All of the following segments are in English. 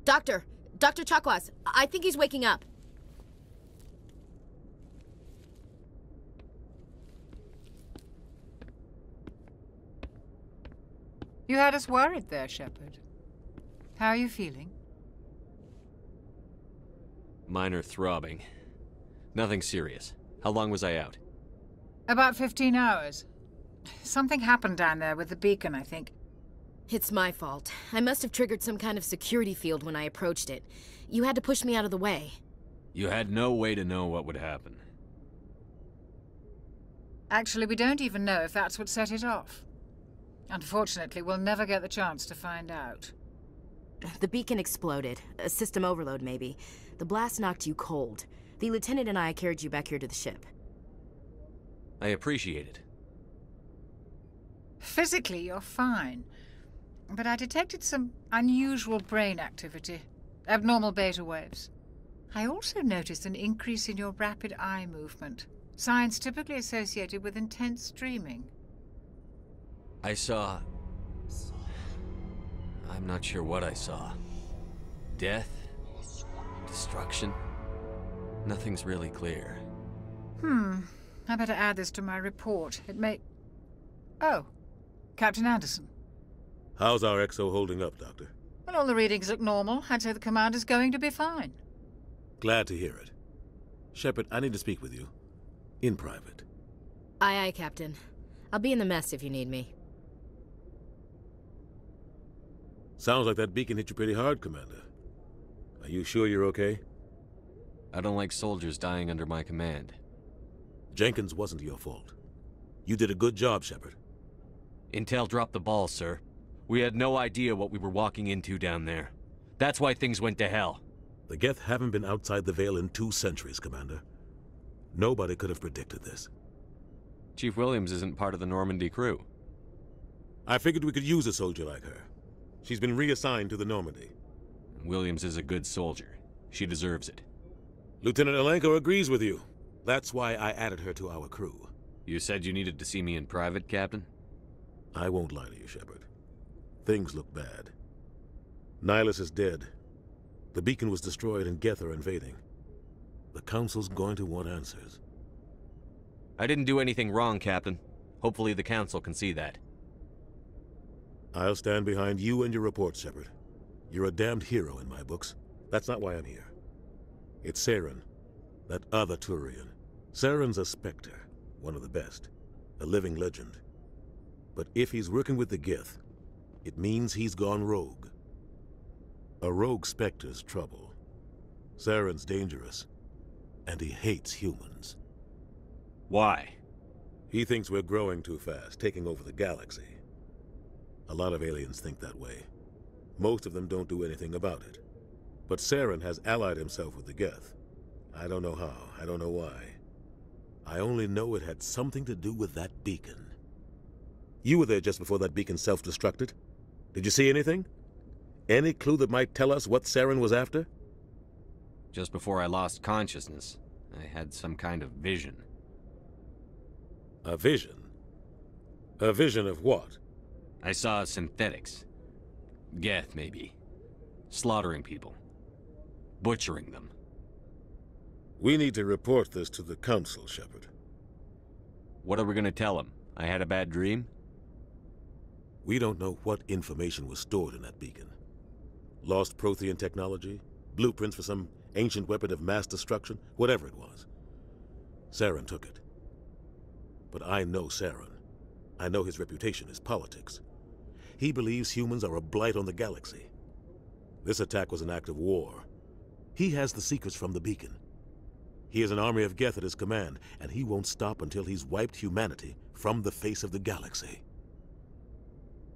Dr. Chakwas, I think he's waking up. You had us worried there, Shepard. How are you feeling? Minor throbbing. Nothing serious. How long was I out? About 15 hours. Something happened down there with the beacon, I think. It's my fault. I must have triggered some kind of security field when I approached it. You had to push me out of the way. You had no way to know what would happen. Actually, we don't even know if that's what set it off. Unfortunately, we'll never get the chance to find out. The beacon exploded. A system overload, maybe. The blast knocked you cold. The lieutenant and I carried you back here to the ship. I appreciate it. Physically, you're fine. But I detected some unusual brain activity. Abnormal beta waves. I also noticed an increase in your rapid eye movement. Signs typically associated with intense dreaming. I saw... I'm not sure what I saw. Death? Destruction? Nothing's really clear. I better add this to my report. It may... Oh, Captain Anderson. How's our XO holding up, Doctor? Well, all the readings look normal. I'd say the commander's going to be fine. Glad to hear it. Shepard, I need to speak with you. In private. Aye, Captain. I'll be in the mess if you need me. Sounds like that beacon hit you pretty hard, Commander. Are you sure you're okay? I don't like soldiers dying under my command. Jenkins wasn't your fault. You did a good job, Shepard. Intel dropped the ball, sir. We had no idea what we were walking into down there. That's why things went to hell. The Geth haven't been outside the Veil in 2 centuries, Commander. Nobody could have predicted this. Chief Williams isn't part of the Normandy crew. I figured we could use a soldier like her. She's been reassigned to the Normandy. Williams is a good soldier. She deserves it. Lieutenant Elcor agrees with you. That's why I added her to our crew. You said you needed to see me in private, Captain? I won't lie to you, Shepard. Things look bad. Nihilus is dead. The beacon was destroyed and Geth are invading. The Council's going to want answers. I didn't do anything wrong, Captain. Hopefully the Council can see that. I'll stand behind you and your report, Shepard. You're a damned hero in my books. That's not why I'm here. It's Saren, that other Turian. Saren's a Spectre, one of the best. A living legend. But if he's working with the Geth, it means he's gone rogue. A rogue Spectre's trouble. Saren's dangerous, and he hates humans. Why? He thinks we're growing too fast, taking over the galaxy. A lot of aliens think that way. Most of them don't do anything about it. But Saren has allied himself with the Geth. I don't know how, I don't know why. I only know it had something to do with that beacon. You were there just before that beacon self-destructed. Did you see anything? Any clue that might tell us what Saren was after? Just before I lost consciousness, I had some kind of vision. A vision? A vision of what? I saw synthetics. Geth, maybe. Slaughtering people. Butchering them. We need to report this to the Council, Shepard. What are we gonna tell them? I had a bad dream? We don't know what information was stored in that beacon. Lost Prothean technology? Blueprints for some ancient weapon of mass destruction? Whatever it was. Saren took it. But I know Saren. I know his reputation is politics. He believes humans are a blight on the galaxy. This attack was an act of war. He has the secrets from the beacon. He has an army of Geth at his command, and he won't stop until he's wiped humanity from the face of the galaxy.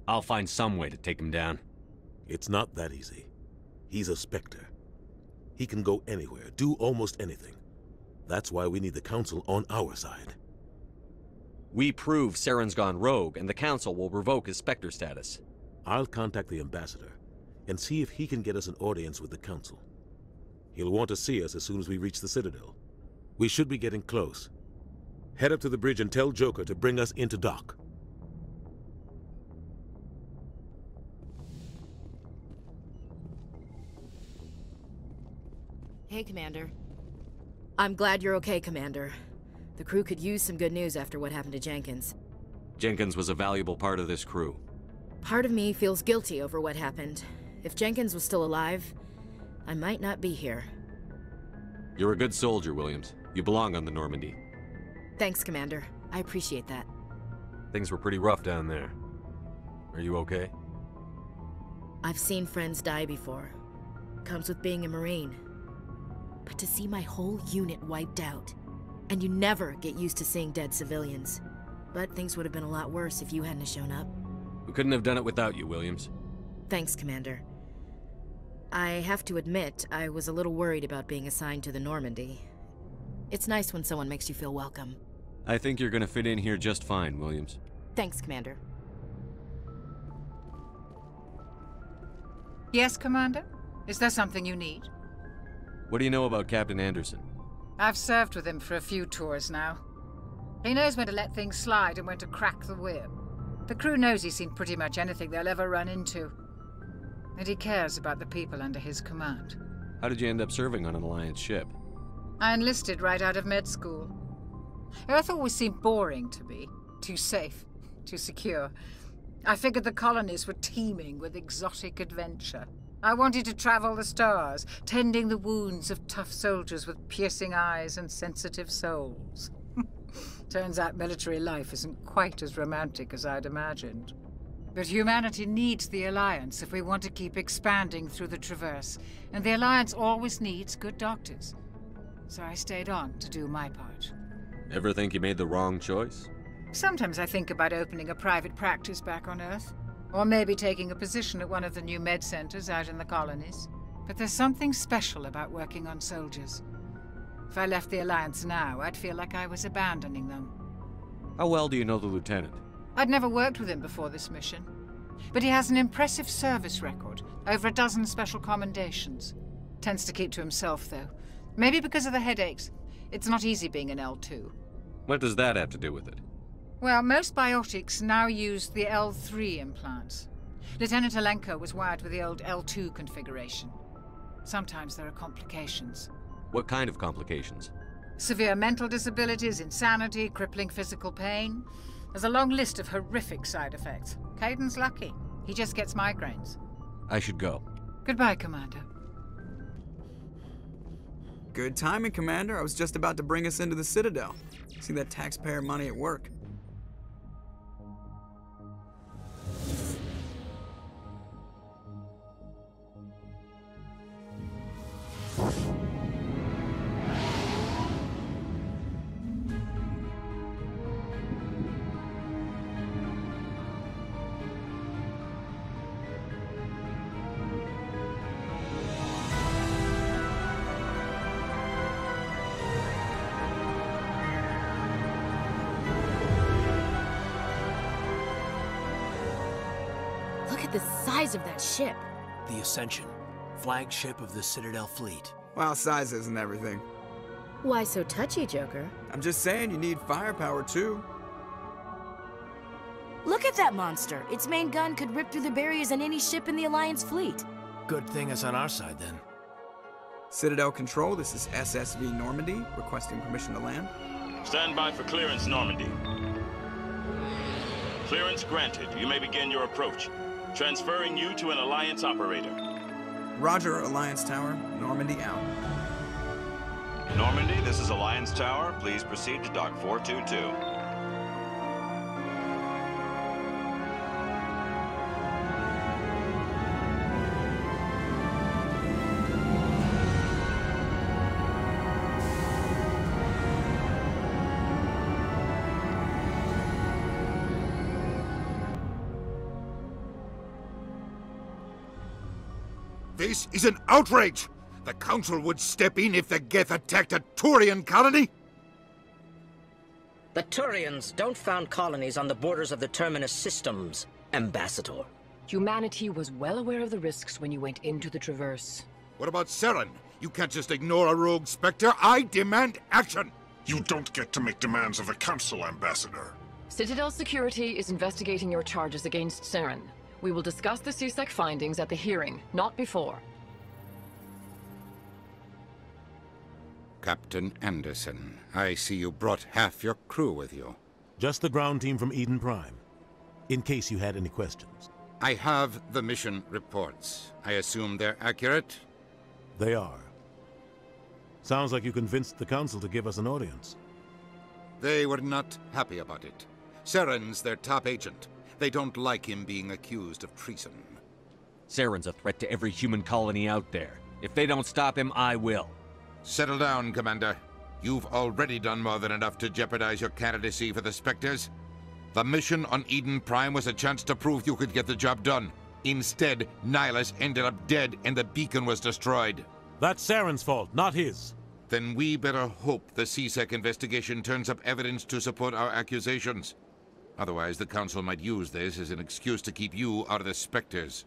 I'll find some way to take him down. It's not that easy. He's a Spectre. He can go anywhere, do almost anything. That's why we need the Council on our side. We prove Saren's gone rogue, and the Council will revoke his Spectre status. I'll contact the Ambassador and see if he can get us an audience with the Council. He'll want to see us as soon as we reach the Citadel. We should be getting close. Head up to the bridge and tell Joker to bring us into dock. Hey, Commander. I'm glad you're okay, Commander. The crew could use some good news after what happened to Jenkins. Jenkins was a valuable part of this crew. Part of me feels guilty over what happened. If Jenkins was still alive, I might not be here. You're a good soldier, Williams. You belong on the Normandy. Thanks, Commander. I appreciate that. Things were pretty rough down there. Are you okay? I've seen friends die before. Comes with being a Marine. But to see my whole unit wiped out, and you never get used to seeing dead civilians. But things would have been a lot worse if you hadn't shown up. We couldn't have done it without you, Williams. Thanks, Commander. I have to admit, I was a little worried about being assigned to the Normandy. It's nice when someone makes you feel welcome. I think you're gonna fit in here just fine, Williams. Thanks, Commander. Yes, Commander? Is there something you need? What do you know about Captain Anderson? I've served with him for a few tours now. He knows when to let things slide and when to crack the whip. The crew knows he's seen pretty much anything they'll ever run into. And he cares about the people under his command. How did you end up serving on an Alliance ship? I enlisted right out of med school. Earth always seemed boring to me. Too safe, too secure. I figured the colonies were teeming with exotic adventure. I wanted to travel the stars, tending the wounds of tough soldiers with piercing eyes and sensitive souls. Turns out military life isn't quite as romantic as I'd imagined. But humanity needs the Alliance if we want to keep expanding through the Traverse, and the Alliance always needs good doctors. So I stayed on to do my part. Ever think you made the wrong choice? Sometimes I think about opening a private practice back on Earth, or maybe taking a position at one of the new med centers out in the colonies. But there's something special about working on soldiers. If I left the Alliance now, I'd feel like I was abandoning them. How well do you know the Lieutenant? I'd never worked with him before this mission. But he has an impressive service record, over a dozen special commendations. Tends to keep to himself, though. Maybe because of the headaches. It's not easy being an L2. What does that have to do with it? Well, most biotics now use the L3 implants. Lieutenant Elcor was wired with the old L2 configuration. Sometimes there are complications. What kind of complications? Severe mental disabilities, insanity, crippling physical pain. There's a long list of horrific side effects. Caden's lucky. He just gets migraines. I should go. Goodbye, Commander. Good timing, Commander. I was just about to bring us into the Citadel. See that taxpayer money at work. Look at the size of that ship. The Ascension, flagship of the Citadel fleet. Well, size isn't everything. Why so touchy, Joker? I'm just saying you need firepower, too. Look at that monster. Its main gun could rip through the barriers in any ship in the Alliance fleet. Good thing it's on our side, then. Citadel Control, this is SSV Normandy, requesting permission to land. Stand by for clearance, Normandy. Clearance granted. You may begin your approach. Transferring you to an Alliance operator. Roger, Alliance Tower. Normandy out. Normandy, this is Alliance Tower. Please proceed to Dock 422. This is an outrage! The Council would step in if the Geth attacked a Turian colony? The Turians don't found colonies on the borders of the Terminus systems, Ambassador. Humanity was well aware of the risks when you went into the Traverse. What about Saren? You can't just ignore a rogue Spectre. I demand action! You don't get to make demands of the Council, Ambassador. Citadel Security is investigating your charges against Saren. We will discuss the CSEC findings at the hearing, not before. Captain Anderson, I see you brought half your crew with you. Just the ground team from Eden Prime, in case you had any questions. I have the mission reports. I assume they're accurate? They are. Sounds like you convinced the Council to give us an audience. They were not happy about it. Saren's their top agent. They don't like him being accused of treason. Saren's a threat to every human colony out there. If they don't stop him, I will. Settle down, Commander. You've already done more than enough to jeopardize your candidacy for the Spectres. The mission on Eden Prime was a chance to prove you could get the job done. Instead, Nihilus ended up dead and the beacon was destroyed. That's Saren's fault, not his. Then we better hope the CSEC investigation turns up evidence to support our accusations. Otherwise, the Council might use this as an excuse to keep you out of the Spectres.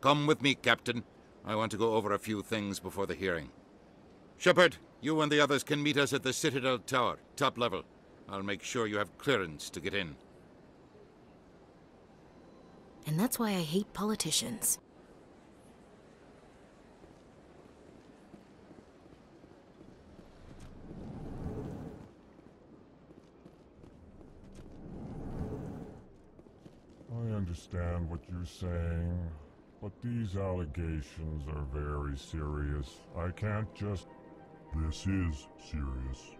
Come with me, Captain. I want to go over a few things before the hearing. Shepard, you and the others can meet us at the Citadel Tower, top level. I'll make sure you have clearance to get in. And that's why I hate politicians. I understand what you're saying, but these allegations are very serious. I can't just... This is serious.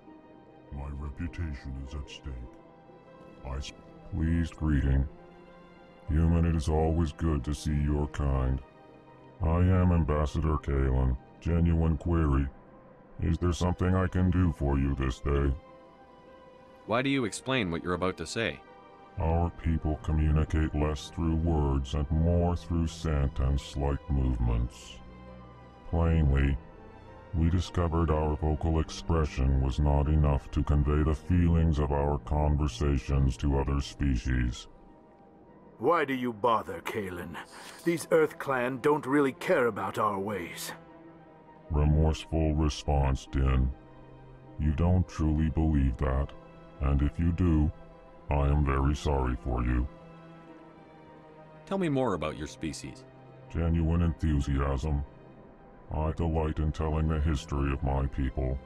My reputation is at stake. Pleased greeting. Human, it is always good to see your kind. I am Ambassador Kalen, genuine query. Is there something I can do for you this day? Why do you explain what you're about to say? Our people communicate less through words and more through scent and slight movements. Plainly, we discovered our vocal expression was not enough to convey the feelings of our conversations to other species. Why do you bother, Kalen? These Earth Clan don't really care about our ways. Remorseful response, Din. You don't truly believe that, and if you do, I am very sorry for you. Tell me more about your species. Genuine enthusiasm. I delight in telling the history of my people.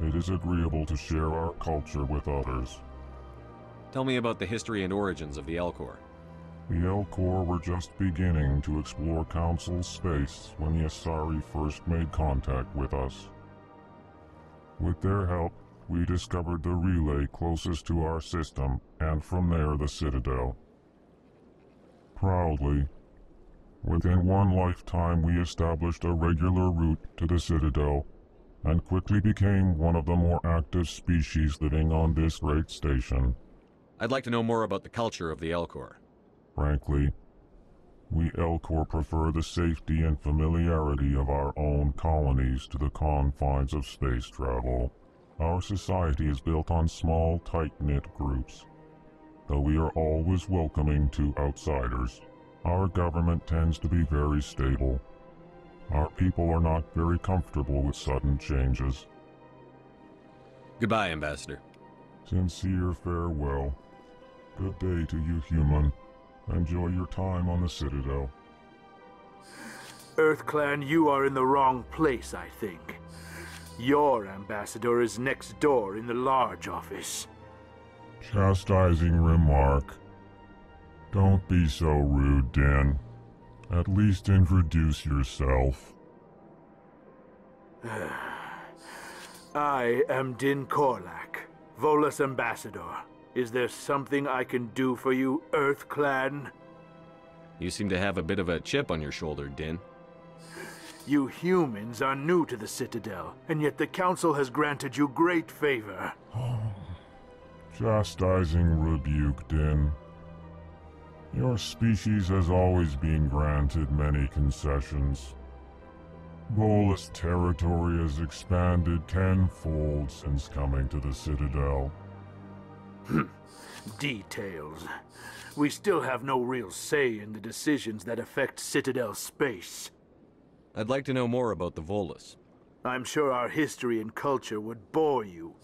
It is agreeable to share our culture with others. Tell me about the history and origins of the Elcor. The Elcor were just beginning to explore Council space when the Asari first made contact with us. With their help, we discovered the relay closest to our system, and from there the Citadel. Proudly, within one lifetime we established a regular route to the Citadel, and quickly became one of the more active species living on this great station. I'd like to know more about the culture of the Elcor. Frankly, we Elcor prefer the safety and familiarity of our own colonies to the confines of space travel. Our society is built on small, tight-knit groups, though we are always welcoming to outsiders. Our government tends to be very stable. Our people are not very comfortable with sudden changes. Goodbye, Ambassador. Sincere farewell. Good day to you, human. Enjoy your time on the Citadel. Earth Clan, you are in the wrong place, I think. Your ambassador is next door in the large office. Chastising remark. Don't be so rude, Din. At least introduce yourself. I am Din Korlak, Volus Ambassador. Is there something I can do for you, Earth Clan? You seem to have a bit of a chip on your shoulder, Din. You humans are new to the Citadel, and yet the Council has granted you great favor. Chastising rebuke, Din. Your species has always been granted many concessions. Volus territory has expanded tenfold since coming to the Citadel. Details. We still have no real say in the decisions that affect Citadel space. I'd like to know more about the Volus. I'm sure our history and culture would bore you,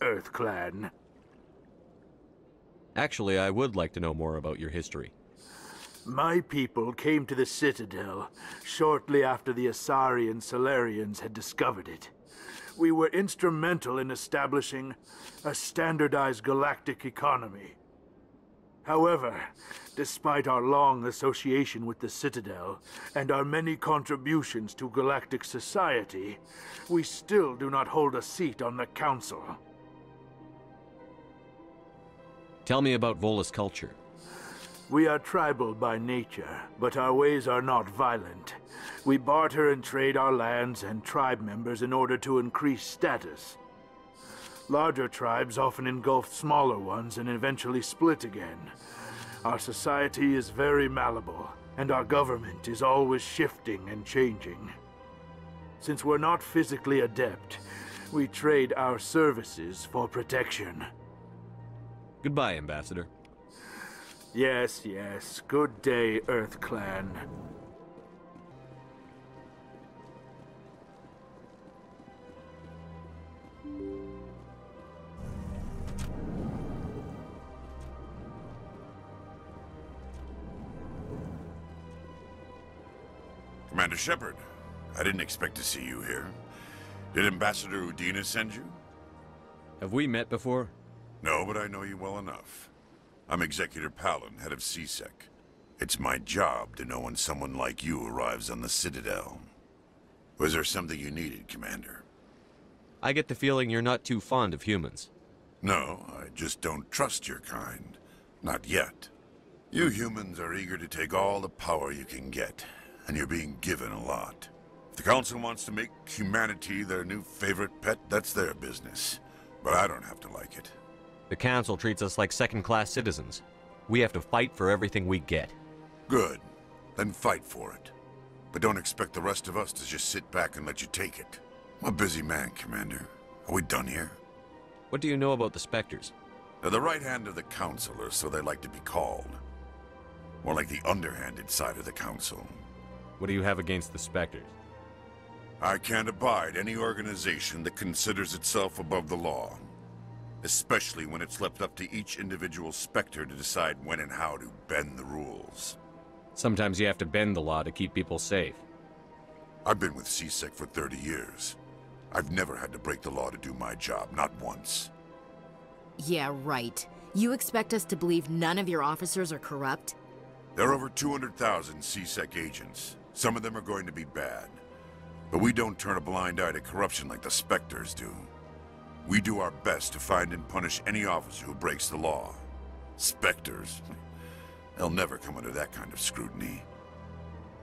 Earth Clan. Actually, I would like to know more about your history. My people came to the Citadel shortly after the Asari and Salarians had discovered it. we were instrumental in establishing a standardized galactic economy. However, despite our long association with the Citadel and our many contributions to galactic society, we still do not hold a seat on the Council. Tell me about Volus culture. We are tribal by nature, but our ways are not violent. We barter and trade our lands and tribe members in order to increase status. Larger tribes often engulf smaller ones and eventually split again. Our society is very malleable, and our government is always shifting and changing. Since we're not physically adept, we trade our services for protection. Goodbye, Ambassador. Yes, yes. Good day, Earth Clan. Commander Shepard, I didn't expect to see you here. Did Ambassador Udina send you? Have we met before? No, but I know you well enough. I'm Executor Palin, head of CSEC. It's my job to know when someone like you arrives on the Citadel. Was there something you needed, Commander? I get the feeling you're not too fond of humans. No, I just don't trust your kind. Not yet. You humans are eager to take all the power you can get, and you're being given a lot. If the Council wants to make humanity their new favorite pet, that's their business. But I don't have to like it. The Council treats us like second-class citizens. We have to fight for everything we get. Good. Then fight for it. But don't expect the rest of us to just sit back and let you take it. I'm a busy man, Commander. Are we done here? What do you know about the Spectres? They're the right hand of the Council, or so they like to be called. More like the underhanded side of the Council. What do you have against the Spectres? I can't abide any organization that considers itself above the law. Especially when it's left up to each individual Spectre to decide when and how to bend the rules. Sometimes you have to bend the law to keep people safe. I've been with CSEC for 30 years. I've never had to break the law to do my job, not once. Yeah, right. You expect us to believe none of your officers are corrupt? There are over 200,000 CSEC agents. Some of them are going to be bad. But we don't turn a blind eye to corruption like the Spectres do. We do our best to find and punish any officer who breaks the law. Spectres. They'll never come under that kind of scrutiny.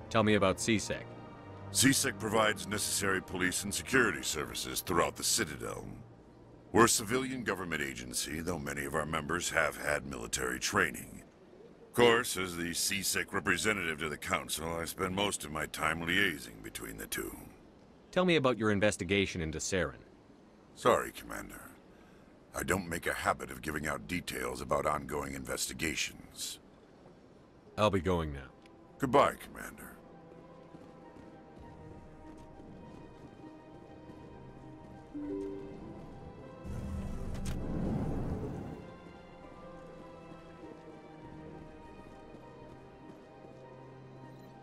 Tell me about CSEC. CSEC provides necessary police and security services throughout the Citadel. We're a civilian government agency, though many of our members have had military training. Of course, as the CSEC representative to the Council, I spend most of my time liaising between the two. Tell me about your investigation into Saren. Sorry, Commander. I don't make a habit of giving out details about ongoing investigations. I'll be going now. Goodbye, Commander.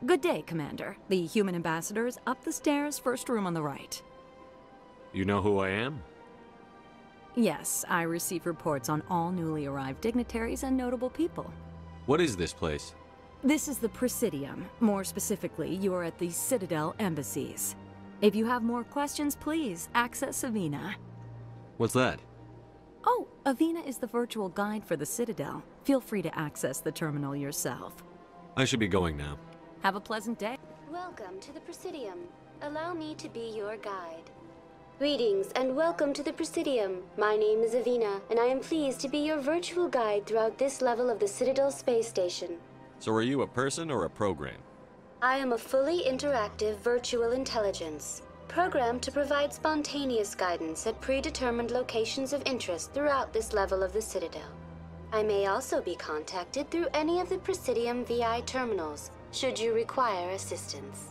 Good day, Commander. The human ambassador is up the stairs, first room on the right. You know who I am? Yes, I receive reports on all newly arrived dignitaries and notable people. What is this place? This is the Presidium. More specifically, you are at the Citadel embassies. If you have more questions, please access Avina. What's that? Oh, Avina is the virtual guide for the Citadel. Feel free to access the terminal yourself. I should be going now. Have a pleasant day. Welcome to the Presidium. Allow me to be your guide. Greetings and welcome to the Presidium. My name is Avina, and I am pleased to be your virtual guide throughout this level of the Citadel space station. So are you a person or a program? I am a fully interactive virtual intelligence, programmed to provide spontaneous guidance at predetermined locations of interest throughout this level of the Citadel. I may also be contacted through any of the Presidium VI terminals, should you require assistance.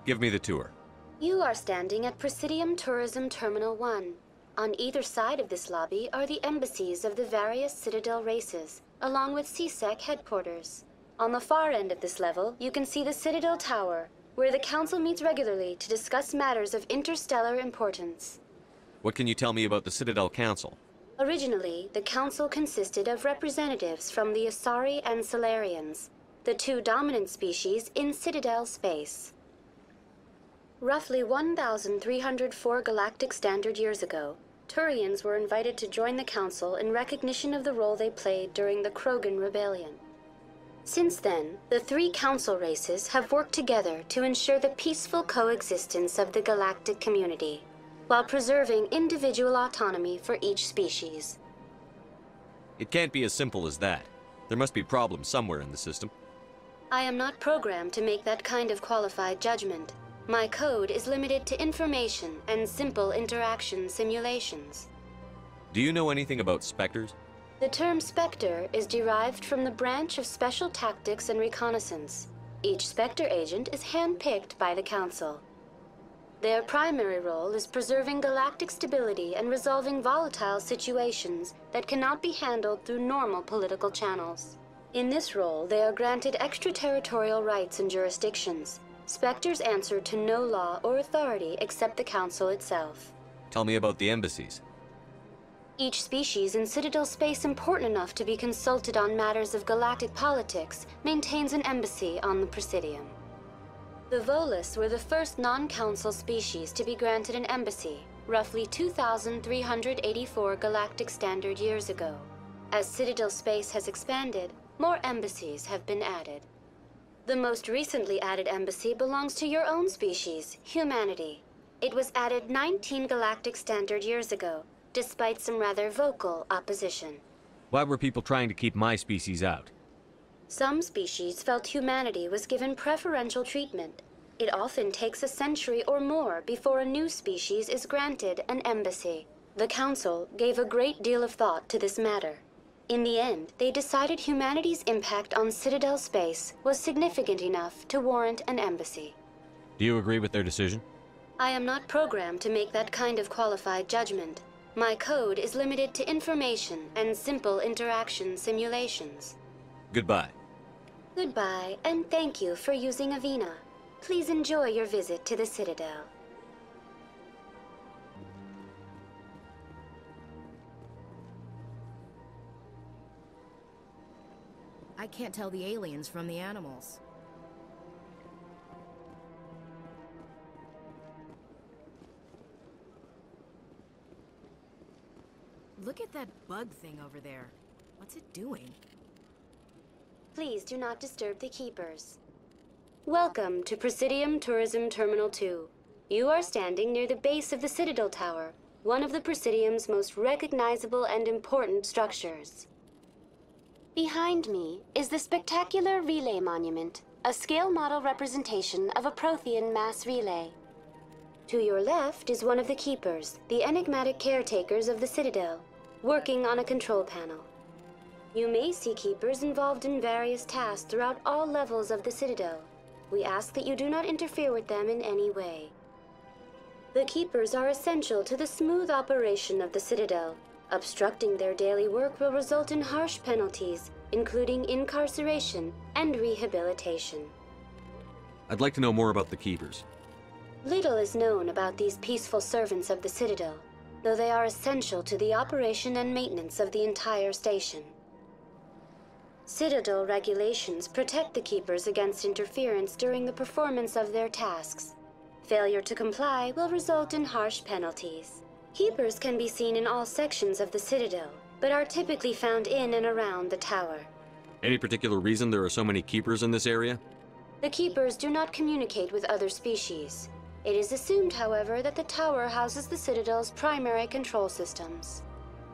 Give me the tour. You are standing at Presidium Tourism Terminal 1. On either side of this lobby are the embassies of the various Citadel races, along with CSEC headquarters. On the far end of this level, you can see the Citadel Tower, where the Council meets regularly to discuss matters of interstellar importance. What can you tell me about the Citadel Council? Originally, the Council consisted of representatives from the Asari and Salarians, the two dominant species in Citadel space. Roughly 1,304 galactic standard years ago, Turians were invited to join the Council in recognition of the role they played during the Krogan Rebellion. Since then, the three Council races have worked together to ensure the peaceful coexistence of the galactic community, while preserving individual autonomy for each species. It can't be as simple as that. There must be problems somewhere in the system. I am not programmed to make that kind of qualified judgment. My code is limited to information and simple interaction simulations. Do you know anything about Spectres? The term Spectre is derived from the branch of Special Tactics and Reconnaissance. Each Spectre agent is handpicked by the Council. Their primary role is preserving galactic stability and resolving volatile situations that cannot be handled through normal political channels. In this role, they are granted extraterritorial rights and jurisdictions. Spectres answer to no law or authority except the Council itself. Tell me about the embassies. Each species in Citadel space important enough to be consulted on matters of galactic politics maintains an embassy on the Presidium. The Volus were the first non-Council species to be granted an embassy, roughly 2,384 galactic standard years ago. As Citadel space has expanded, more embassies have been added. The most recently added embassy belongs to your own species, humanity. It was added 19 galactic standard years ago, despite some rather vocal opposition. Why were people trying to keep my species out? Some species felt humanity was given preferential treatment. It often takes a century or more before a new species is granted an embassy. The Council gave a great deal of thought to this matter. In the end, they decided humanity's impact on Citadel space was significant enough to warrant an embassy. Do you agree with their decision? I am not programmed to make that kind of qualified judgment. My code is limited to information and simple interaction simulations. Goodbye. Goodbye, and thank you for using Avina. Please enjoy your visit to the Citadel. I can't tell the aliens from the animals. Look at that bug thing over there. What's it doing? Please do not disturb the keepers. Welcome to Presidium Tourism Terminal 2. You are standing near the base of the Citadel Tower, one of the Presidium's most recognizable and important structures. Behind me is the spectacular Relay Monument, a scale model representation of a Prothean mass relay. To your left is one of the keepers, the enigmatic caretakers of the Citadel, working on a control panel. You may see keepers involved in various tasks throughout all levels of the Citadel. We ask that you do not interfere with them in any way. The keepers are essential to the smooth operation of the Citadel. Obstructing their daily work will result in harsh penalties, including incarceration and rehabilitation. I'd like to know more about the Keepers. Little is known about these peaceful servants of the Citadel, though they are essential to the operation and maintenance of the entire station. Citadel regulations protect the Keepers against interference during the performance of their tasks. Failure to comply will result in harsh penalties. Keepers can be seen in all sections of the Citadel, but are typically found in and around the tower. Any particular reason there are so many Keepers in this area? The Keepers do not communicate with other species. It is assumed, however, that the tower houses the Citadel's primary control systems.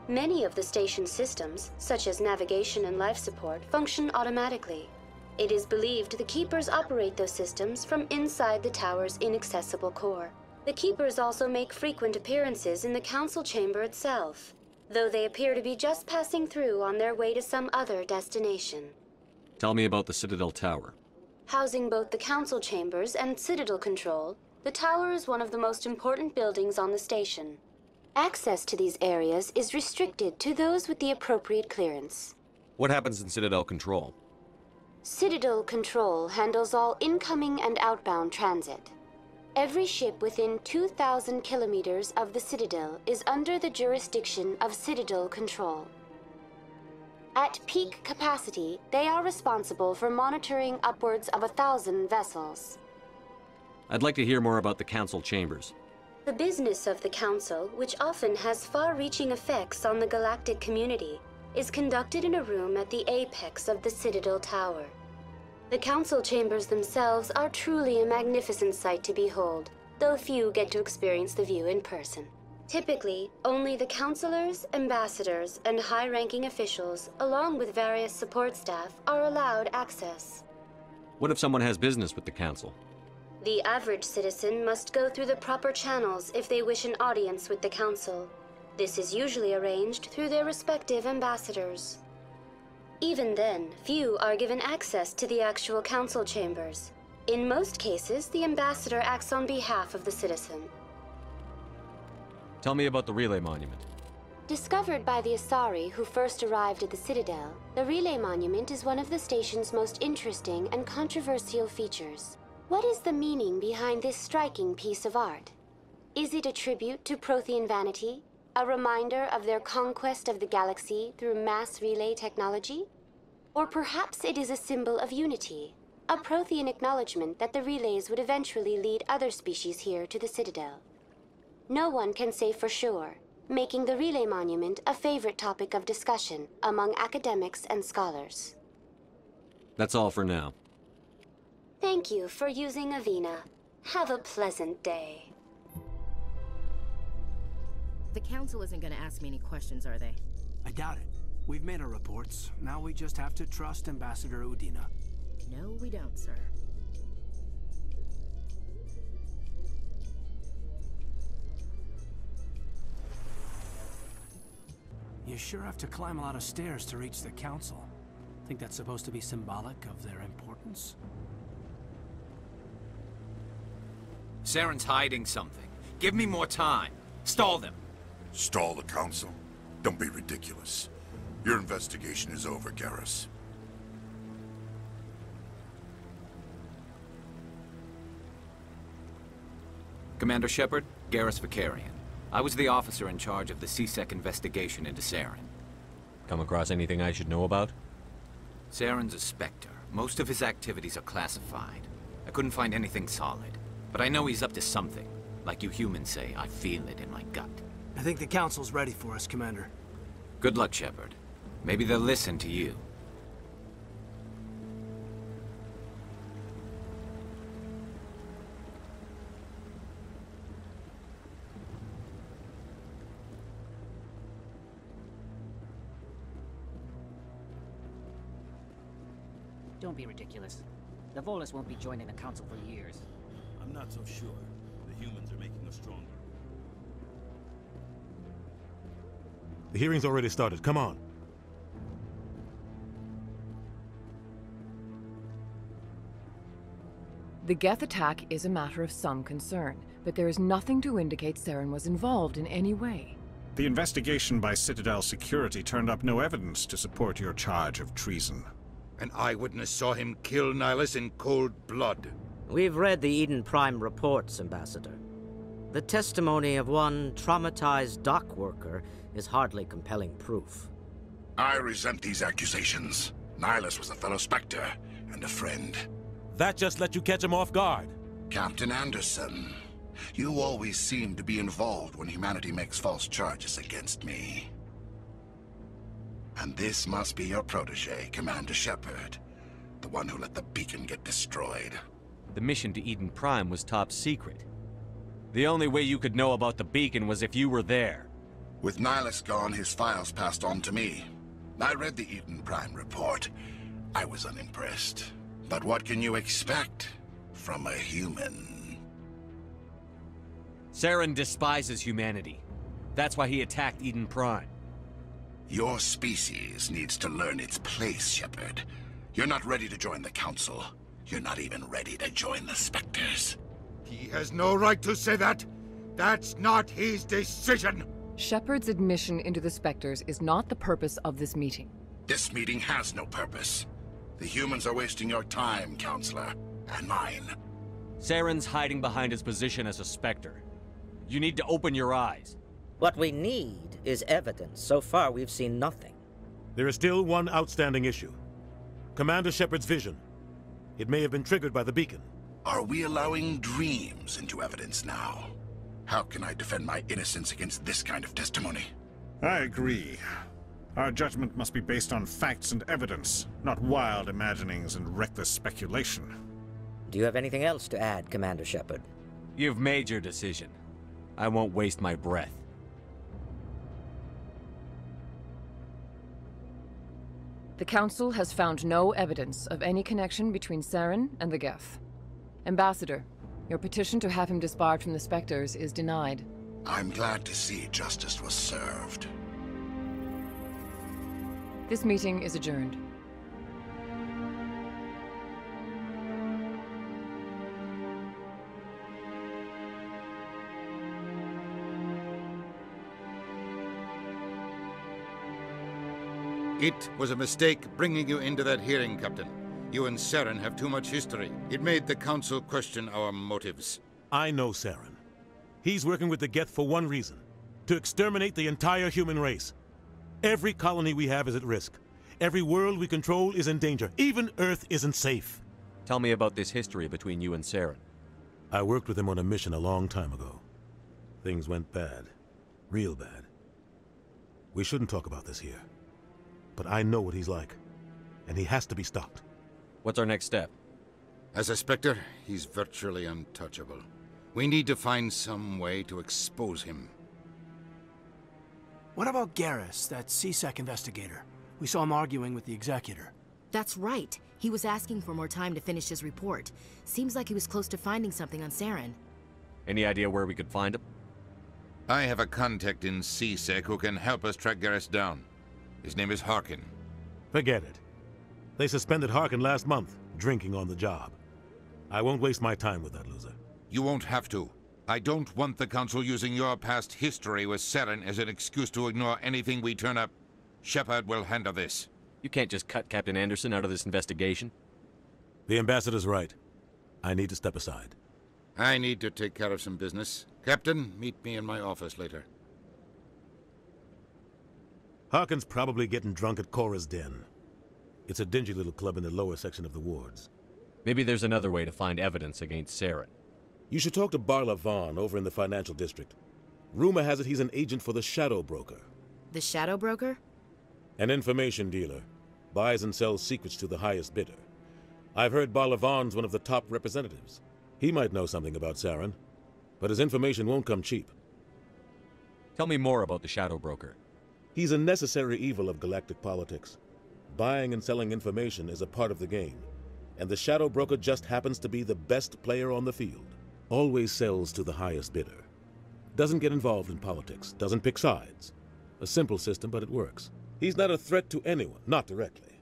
Many of the station's systems, such as navigation and life support, function automatically. It is believed the Keepers operate those systems from inside the tower's inaccessible core. The Keepers also make frequent appearances in the Council chamber itself, though they appear to be just passing through on their way to some other destination. Tell me about the Citadel Tower. Housing both the Council chambers and Citadel control, the tower is one of the most important buildings on the station. Access to these areas is restricted to those with the appropriate clearance. What happens in Citadel Control? Citadel Control handles all incoming and outbound transit. Every ship within 2,000 kilometers of the Citadel is under the jurisdiction of Citadel Control. At peak capacity, they are responsible for monitoring upwards of 1,000 vessels. I'd like to hear more about the Council chambers. The business of the Council, which often has far-reaching effects on the galactic community, is conducted in a room at the apex of the Citadel Tower. The Council chambers themselves are truly a magnificent sight to behold, though few get to experience the view in person. Typically, only the councilors, ambassadors, and high-ranking officials, along with various support staff, are allowed access. What if someone has business with the Council? The average citizen must go through the proper channels if they wish an audience with the Council. This is usually arranged through their respective ambassadors. Even then, few are given access to the actual Council chambers. In most cases, the ambassador acts on behalf of the citizen. Tell me about the Relay Monument. Discovered by the Asari who first arrived at the Citadel, the Relay Monument is one of the station's most interesting and controversial features. What is the meaning behind this striking piece of art? Is it a tribute to Prothean vanity? A reminder of their conquest of the galaxy through mass relay technology? Or perhaps it is a symbol of unity, a Prothean acknowledgement that the relays would eventually lead other species here to the Citadel. No one can say for sure, making the Relay Monument a favorite topic of discussion among academics and scholars. That's all for now. Thank you for using Avina. Have a pleasant day. The Council isn't going to ask me any questions, are they? I doubt it. We've made our reports. Now we just have to trust Ambassador Udina. No, we don't, sir. You sure have to climb a lot of stairs to reach the Council. Think that's supposed to be symbolic of their importance? Saren's hiding something. Give me more time. Stall them. Stall the Council? Don't be ridiculous. Your investigation is over, Garrus. Commander Shepard, Garrus Vakarian. I was the officer in charge of the CSEC investigation into Saren. Come across anything I should know about? Saren's a Spectre. Most of his activities are classified. I couldn't find anything solid. But I know he's up to something. Like you humans say, I feel it in my gut. I think the Council's ready for us, Commander. Good luck, Shepard. Maybe they'll listen to you. Don't be ridiculous. The Volus won't be joining the Council for years. I'm not so sure. The humans are making us stronger. The hearing's already started. Come on. The Geth attack is a matter of some concern, but there is nothing to indicate Saren was involved in any way. The investigation by Citadel Security turned up no evidence to support your charge of treason. An eyewitness saw him kill Nihilus in cold blood. We've read the Eden Prime reports, Ambassador. The testimony of one traumatized dock worker is hardly compelling proof. I resent these accusations. Nihilus was a fellow Spectre and a friend. That just let you catch him off guard. Captain Anderson, you always seem to be involved when humanity makes false charges against me. And this must be your protege, Commander Shepard, the one who let the beacon get destroyed. The mission to Eden Prime was top secret. The only way you could know about the beacon was if you were there. With Nihilus gone, his files passed on to me. I read the Eden Prime report. I was unimpressed. But what can you expect from a human? Saren despises humanity. That's why he attacked Eden Prime. Your species needs to learn its place, Shepard. You're not ready to join the Council. You're not even ready to join the Spectres. He has no right to say that. That's not his decision. Shepard's admission into the Spectres is not the purpose of this meeting. This meeting has no purpose. The humans are wasting your time, Counselor. And mine. Saren's hiding behind his position as a Spectre. You need to open your eyes. What we need is evidence. So far, we've seen nothing. There is still one outstanding issue. Commander Shepard's vision. It may have been triggered by the beacon. Are we allowing dreams into evidence now? How can I defend my innocence against this kind of testimony? I agree. Our judgment must be based on facts and evidence, not wild imaginings and reckless speculation. Do you have anything else to add, Commander Shepard? You've made your decision. I won't waste my breath. The Council has found no evidence of any connection between Saren and the Geth. Ambassador, your petition to have him disbarred from the Spectres is denied. I'm glad to see justice was served. This meeting is adjourned. It was a mistake bringing you into that hearing, Captain. You and Saren have too much history. It made the Council question our motives. I know Saren. He's working with the Geth for one reason. To exterminate the entire human race. Every colony we have is at risk. Every world we control is in danger. Even Earth isn't safe. Tell me about this history between you and Saren. I worked with him on a mission a long time ago. Things went bad. Real bad. We shouldn't talk about this here. But I know what he's like. And he has to be stopped. What's our next step? As a Spectre, he's virtually untouchable. We need to find some way to expose him. What about Garrus, that C-Sec investigator? We saw him arguing with the Executor. That's right. He was asking for more time to finish his report. Seems like he was close to finding something on Saren. Any idea where we could find him? I have a contact in C-Sec who can help us track Garrus down. His name is Harkin. Forget it. They suspended Harkin last month, drinking on the job. I won't waste my time with that loser. You won't have to. I don't want the Council using your past history with Saren as an excuse to ignore anything we turn up. Shepard will handle this. You can't just cut Captain Anderson out of this investigation. The Ambassador's right. I need to step aside. I need to take care of some business. Captain, meet me in my office later. Harkin's probably getting drunk at Cora's Den. It's a dingy little club in the lower section of the wards. Maybe there's another way to find evidence against Saren. You should talk to Barla Vaughn over in the financial district. Rumor has it he's an agent for the Shadow Broker. The Shadow Broker? An information dealer. Buys and sells secrets to the highest bidder. I've heard Barla Vaughn's one of the top representatives. He might know something about Saren, but his information won't come cheap. Tell me more about the Shadow Broker. He's a necessary evil of galactic politics. Buying and selling information is a part of the game, and the Shadow Broker just happens to be the best player on the field. Always sells to the highest bidder. Doesn't get involved in politics, doesn't pick sides. A simple system, but it works. He's not a threat to anyone, not directly.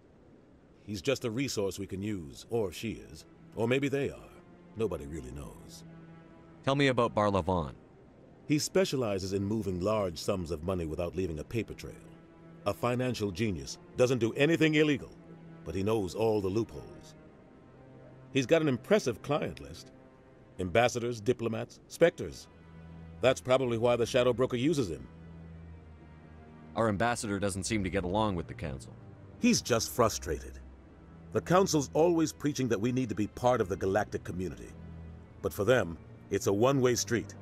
He's just a resource we can use, or she is. Or maybe they are. Nobody really knows. Tell me about Barla Vaughn. He specializes in moving large sums of money without leaving a paper trail. A financial genius, doesn't do anything illegal, but he knows all the loopholes. He's got an impressive client list. Ambassadors, diplomats, Spectres. That's probably why the Shadow Broker uses him. Our ambassador doesn't seem to get along with the Council. He's just frustrated. The Council's always preaching that we need to be part of the galactic community. But for them, it's a one-way street.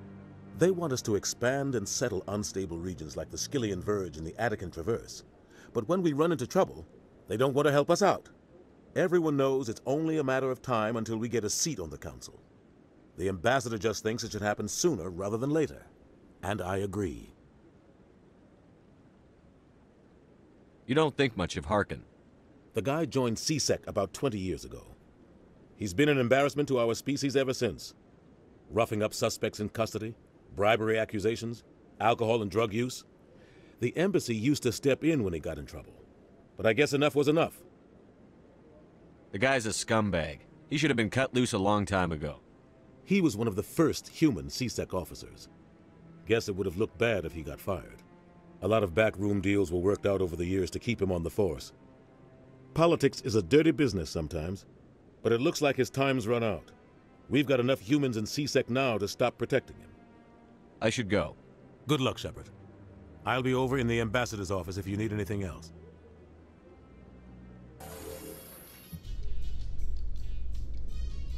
They want us to expand and settle unstable regions like the Skillian Verge and the Attican Traverse. But when we run into trouble, they don't want to help us out. Everyone knows it's only a matter of time until we get a seat on the Council. The Ambassador just thinks it should happen sooner rather than later. And I agree. You don't think much of Harkin. The guy joined C-Sec about 20 years ago. He's been an embarrassment to our species ever since. Roughing up suspects in custody, bribery accusations, alcohol and drug use. The embassy used to step in when he got in trouble. But I guess enough was enough. The guy's a scumbag. He should have been cut loose a long time ago. He was one of the first human C-Sec officers. Guess it would have looked bad if he got fired. A lot of backroom deals were worked out over the years to keep him on the force. Politics is a dirty business sometimes, but it looks like his time's run out. We've got enough humans in C-Sec now to stop protecting him. I should go. Good luck, Shepard. I'll be over in the ambassador's office if you need anything else.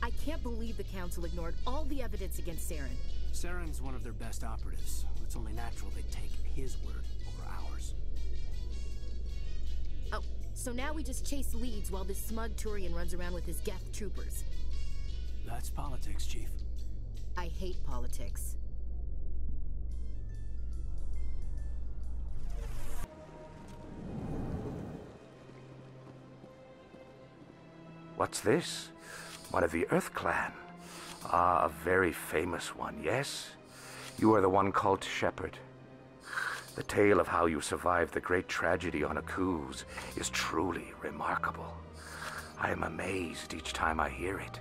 I can't believe the Council ignored all the evidence against Saren. Saren's one of their best operatives. It's only natural they'd take his word over ours. Oh, so now we just chase leads while this smug Turian runs around with his Geth troopers. That's politics, Chief. I hate politics. What's this? One of the Earth Clan. Ah, a very famous one, yes? You are the one called Shepard. The tale of how you survived the great tragedy on Akuz is truly remarkable. I am amazed each time I hear it.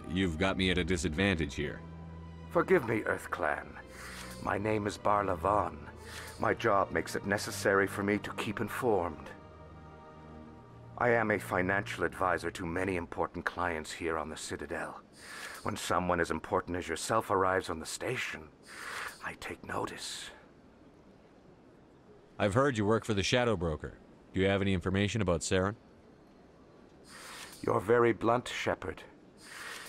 You've got me at a disadvantage here. Forgive me, Earth Clan. My name is Barla Vaughn. My job makes it necessary for me to keep informed. I am a financial advisor to many important clients here on the Citadel. When someone as important as yourself arrives on the station, I take notice. I've heard you work for the Shadow Broker. Do you have any information about Saren? You're very blunt, Shepard.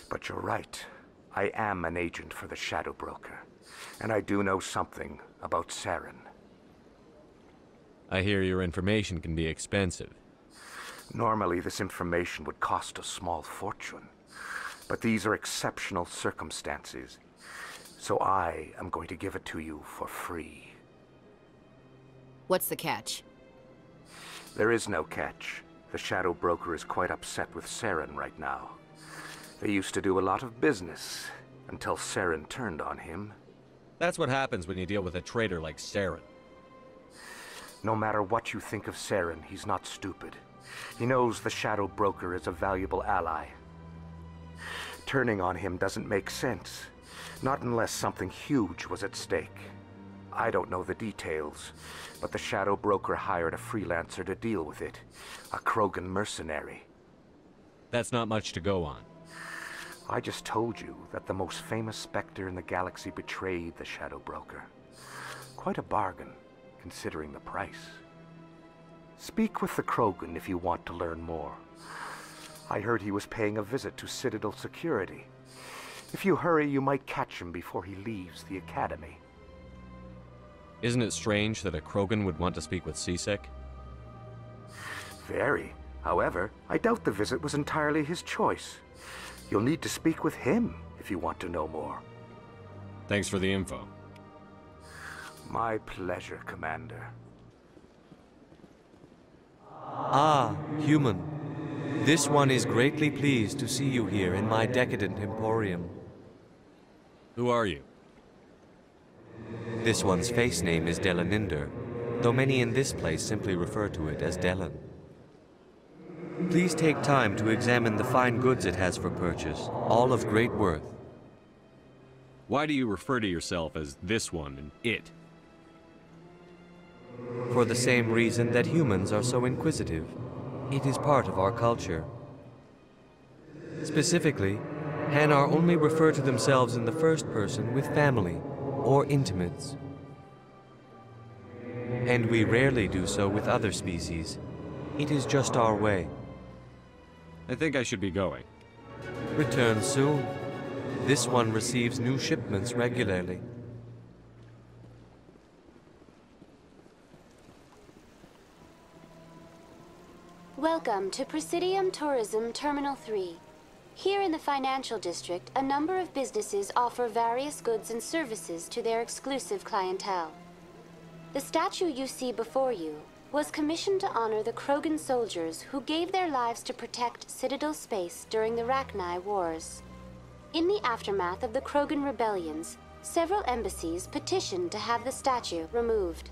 But you're right. I am an agent for the Shadow Broker, and I do know something about Saren. I hear your information can be expensive. Normally, this information would cost a small fortune, but these are exceptional circumstances, so I am going to give it to you for free. What's the catch? There is no catch. The Shadow Broker is quite upset with Saren right now. They used to do a lot of business, until Saren turned on him. That's what happens when you deal with a traitor like Saren. No matter what you think of Saren, he's not stupid. He knows the Shadow Broker is a valuable ally. Turning on him doesn't make sense, not unless something huge was at stake. I don't know the details, but the Shadow Broker hired a freelancer to deal with it, a Krogan mercenary. That's not much to go on. I just told you that the most famous Spectre in the galaxy betrayed the Shadow Broker. Quite a bargain, considering the price. Speak with the Krogan if you want to learn more. I heard he was paying a visit to Citadel security. If you hurry, you might catch him before he leaves the Academy. Isn't it strange that a Krogan would want to speak with C-Sec? Very. However, I doubt the visit was entirely his choice. You'll need to speak with him if you want to know more. Thanks for the info. My pleasure, Commander. Ah, human. This one is greatly pleased to see you here in my decadent emporium. Who are you? This one's face name is Delaninder, though many in this place simply refer to it as Delan. Please take time to examine the fine goods it has for purchase, all of great worth. Why do you refer to yourself as this one and it? For the same reason that humans are so inquisitive. It is part of our culture. Specifically, Hanar only refer to themselves in the first person with family or intimates. And we rarely do so with other species. It is just our way. I think I should be going. Return soon. This one receives new shipments regularly. Welcome to Presidium Tourism Terminal 3. Here in the financial district, a number of businesses offer various goods and services to their exclusive clientele. The statue you see before you was commissioned to honor the Krogan soldiers who gave their lives to protect Citadel space during the Rachni Wars. In the aftermath of the Krogan rebellions, several embassies petitioned to have the statue removed.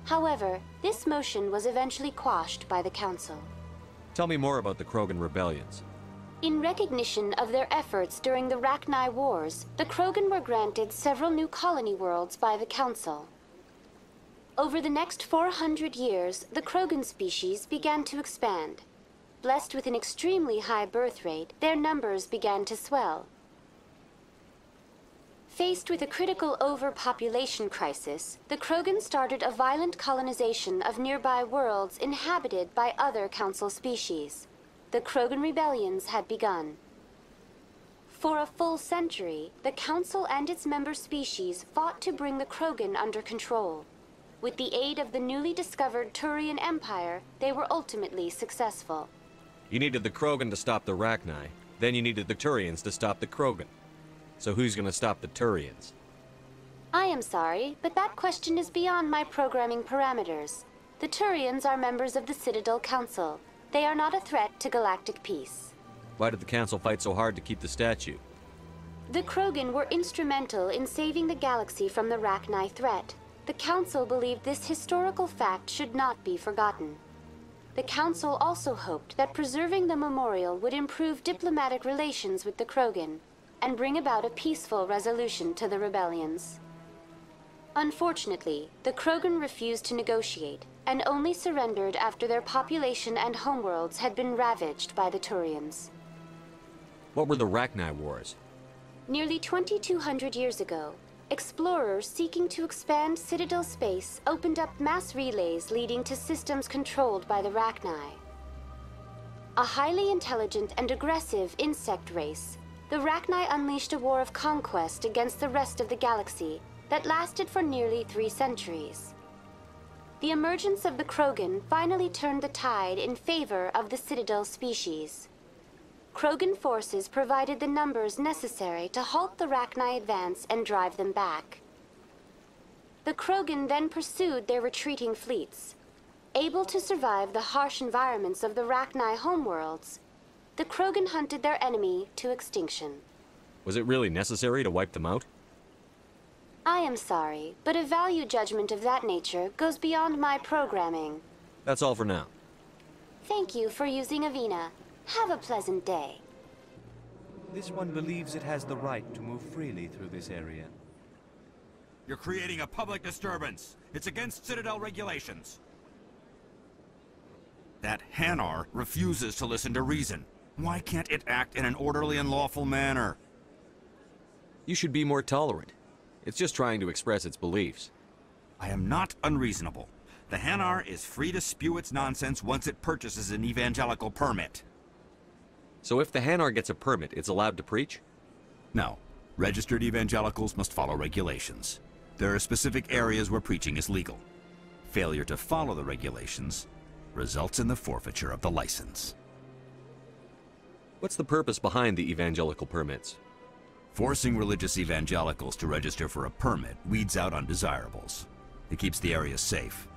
However, this motion was eventually quashed by the Council. Tell me more about the Krogan rebellions. In recognition of their efforts during the Rachni Wars, the Krogan were granted several new colony worlds by the Council. Over the next 400 years, the Krogan species began to expand. Blessed with an extremely high birth rate, their numbers began to swell. Faced with a critical overpopulation crisis, the Krogan started a violent colonization of nearby worlds inhabited by other Council species. The Krogan rebellions had begun. For a full century, the Council and its member species fought to bring the Krogan under control. With the aid of the newly discovered Turian Empire, they were ultimately successful. You needed the Krogan to stop the Rachni, then you needed the Turians to stop the Krogan. So who's gonna stop the Turians? I am sorry, but that question is beyond my programming parameters. The Turians are members of the Citadel Council. They are not a threat to galactic peace. Why did the Council fight so hard to keep the statue? The Krogan were instrumental in saving the galaxy from the Rachni threat. The Council believed this historical fact should not be forgotten. The Council also hoped that preserving the memorial would improve diplomatic relations with the Krogan and bring about a peaceful resolution to the rebellions. Unfortunately, the Krogan refused to negotiate and only surrendered after their population and homeworlds had been ravaged by the Turians. What were the Rachni Wars? Nearly 2,200 years ago, explorers seeking to expand Citadel space opened up mass relays leading to systems controlled by the Rachni. A highly intelligent and aggressive insect race, the Rachni unleashed a war of conquest against the rest of the galaxy that lasted for nearly 3 centuries. The emergence of the Krogan finally turned the tide in favor of the Citadel species. Krogan forces provided the numbers necessary to halt the Rachni advance and drive them back. The Krogan then pursued their retreating fleets. Able to survive the harsh environments of the Rachni homeworlds, the Krogan hunted their enemy to extinction. Was it really necessary to wipe them out? I am sorry, but a value judgment of that nature goes beyond my programming. That's all for now. Thank you for using Avina. Have a pleasant day. This one believes it has the right to move freely through this area. You're creating a public disturbance. It's against Citadel regulations. That Hanar refuses to listen to reason. Why can't it act in an orderly and lawful manner? You should be more tolerant. It's just trying to express its beliefs. I am not unreasonable. The Hanar is free to spew its nonsense once it purchases an evangelical permit. So if the Hanar gets a permit, it's allowed to preach? No. Registered evangelicals must follow regulations. There are specific areas where preaching is legal. Failure to follow the regulations results in the forfeiture of the license. What's the purpose behind the evangelical permits? Forcing religious evangelicals to register for a permit weeds out undesirables. It keeps the area safe.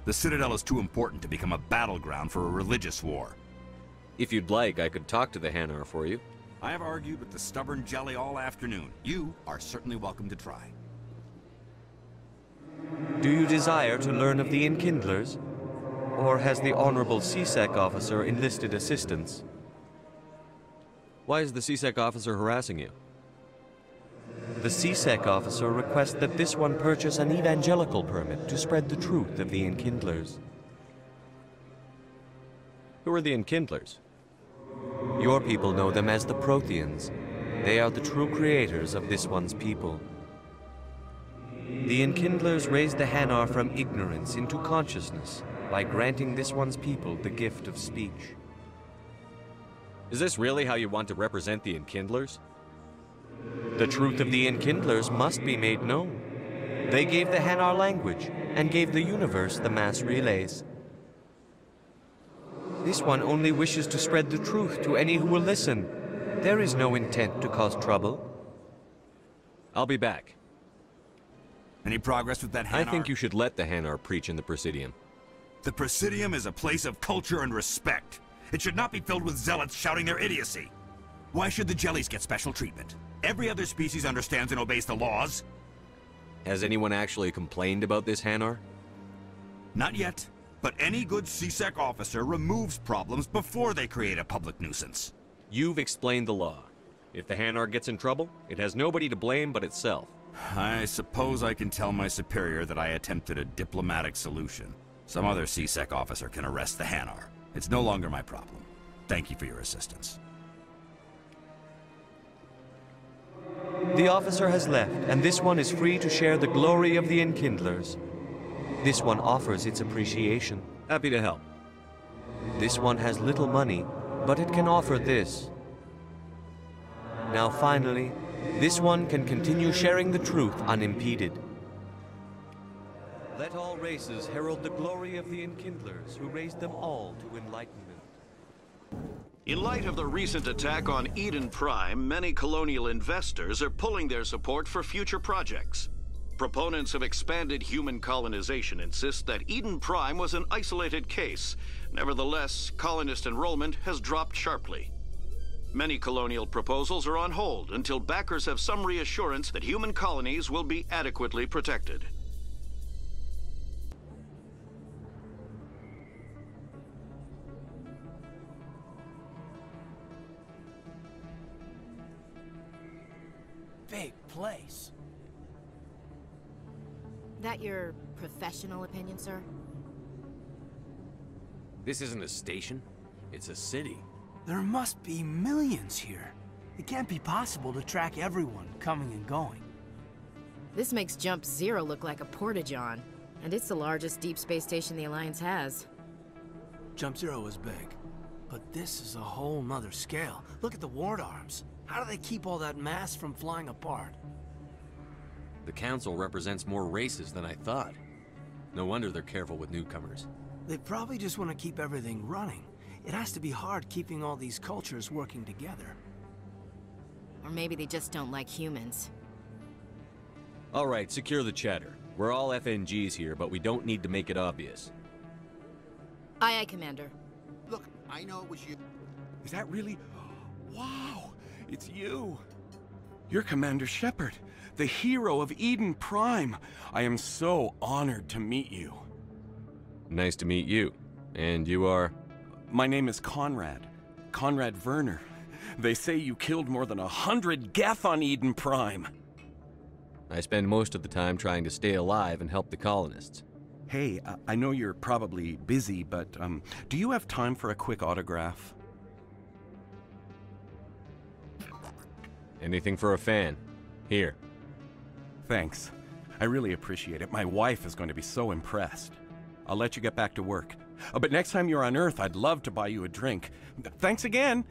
The Citadel is too important to become a battleground for a religious war. If you'd like, I could talk to the Hanar for you. I have argued with the stubborn jelly all afternoon. You are certainly welcome to try. Do you desire to learn of the Enkindlers? Or has the Honorable CSEC officer enlisted assistance? Why is the CSEC officer harassing you? The CSEC officer requests that this one purchase an evangelical permit to spread the truth of the Enkindlers. Who are the Enkindlers? Your people know them as the Protheans. They are the true creators of this one's people. The Enkindlers raised the Hanar from ignorance into consciousness by granting this one's people the gift of speech. Is this really how you want to represent the Enkindlers? The truth of the Enkindlers must be made known. They gave the Hanar language and gave the universe the mass relays. This one only wishes to spread the truth to any who will listen. There is no intent to cause trouble. I'll be back. Any progress with that Hanar? I think you should let the Hanar preach in the Presidium. The Presidium is a place of culture and respect. It should not be filled with zealots shouting their idiocy. Why should the jellies get special treatment? Every other species understands and obeys the laws. Has anyone actually complained about this Hanar? Not yet, but any good CSEC officer removes problems before they create a public nuisance. You've explained the law. If the Hanar gets in trouble, it has nobody to blame but itself. I suppose I can tell my superior that I attempted a diplomatic solution. Some other C-Sec officer can arrest the Hanar. It's no longer my problem. Thank you for your assistance. The officer has left, and this one is free to share the glory of the Enkindlers. This one offers its appreciation. Happy to help. This one has little money, but it can offer this. Now finally, this one can continue sharing the truth unimpeded. Let all races herald the glory of the Enkindlers, who raised them all to enlightenment. In light of the recent attack on Eden Prime, many colonial investors are pulling their support for future projects. Proponents of expanded human colonization insist that Eden Prime was an isolated case. Nevertheless, colonist enrollment has dropped sharply. Many colonial proposals are on hold until backers have some reassurance that human colonies will be adequately protected. Big place. That your professional opinion, sir? This isn't a station. It's a city. There must be millions here. It can't be possible to track everyone coming and going. This makes Jump Zero look like a porta-john, and it's the largest deep space station the Alliance has. Jump Zero is big, but this is a whole nother scale. Look at the ward arms. How do they keep all that mass from flying apart? The Council represents more races than I thought. No wonder they're careful with newcomers. They probably just want to keep everything running. It has to be hard keeping all these cultures working together. Or maybe they just don't like humans. All right, secure the chatter. We're all FNGs here, but we don't need to make it obvious. Aye, aye, Commander. Look, I know it was you. Is that really... Wow! It's you! You're Commander Shepard, the hero of Eden Prime. I am so honored to meet you. Nice to meet you. And you are? My name is Conrad. Conrad Werner. They say you killed more than 100 Geth on Eden Prime. I spend most of the time trying to stay alive and help the colonists. Hey, I know you're probably busy, but do you have time for a quick autograph? Anything for a fan. Here. Thanks. I really appreciate it. My wife is going to be so impressed. I'll let you get back to work. But next time you're on Earth, I'd love to buy you a drink. Thanks again!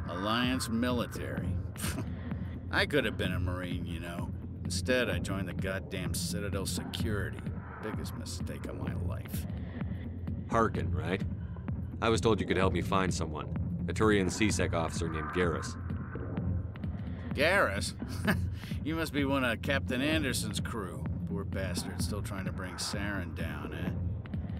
Alliance military. I could have been a Marine, you know. Instead, I joined the goddamn Citadel security. Biggest mistake of my life. Harkin, right? I was told you could help me find someone. A Turian C-Sec officer named Garrus. Garrus? You must be one of Captain Anderson's crew. Poor bastard, still trying to bring Saren down, eh?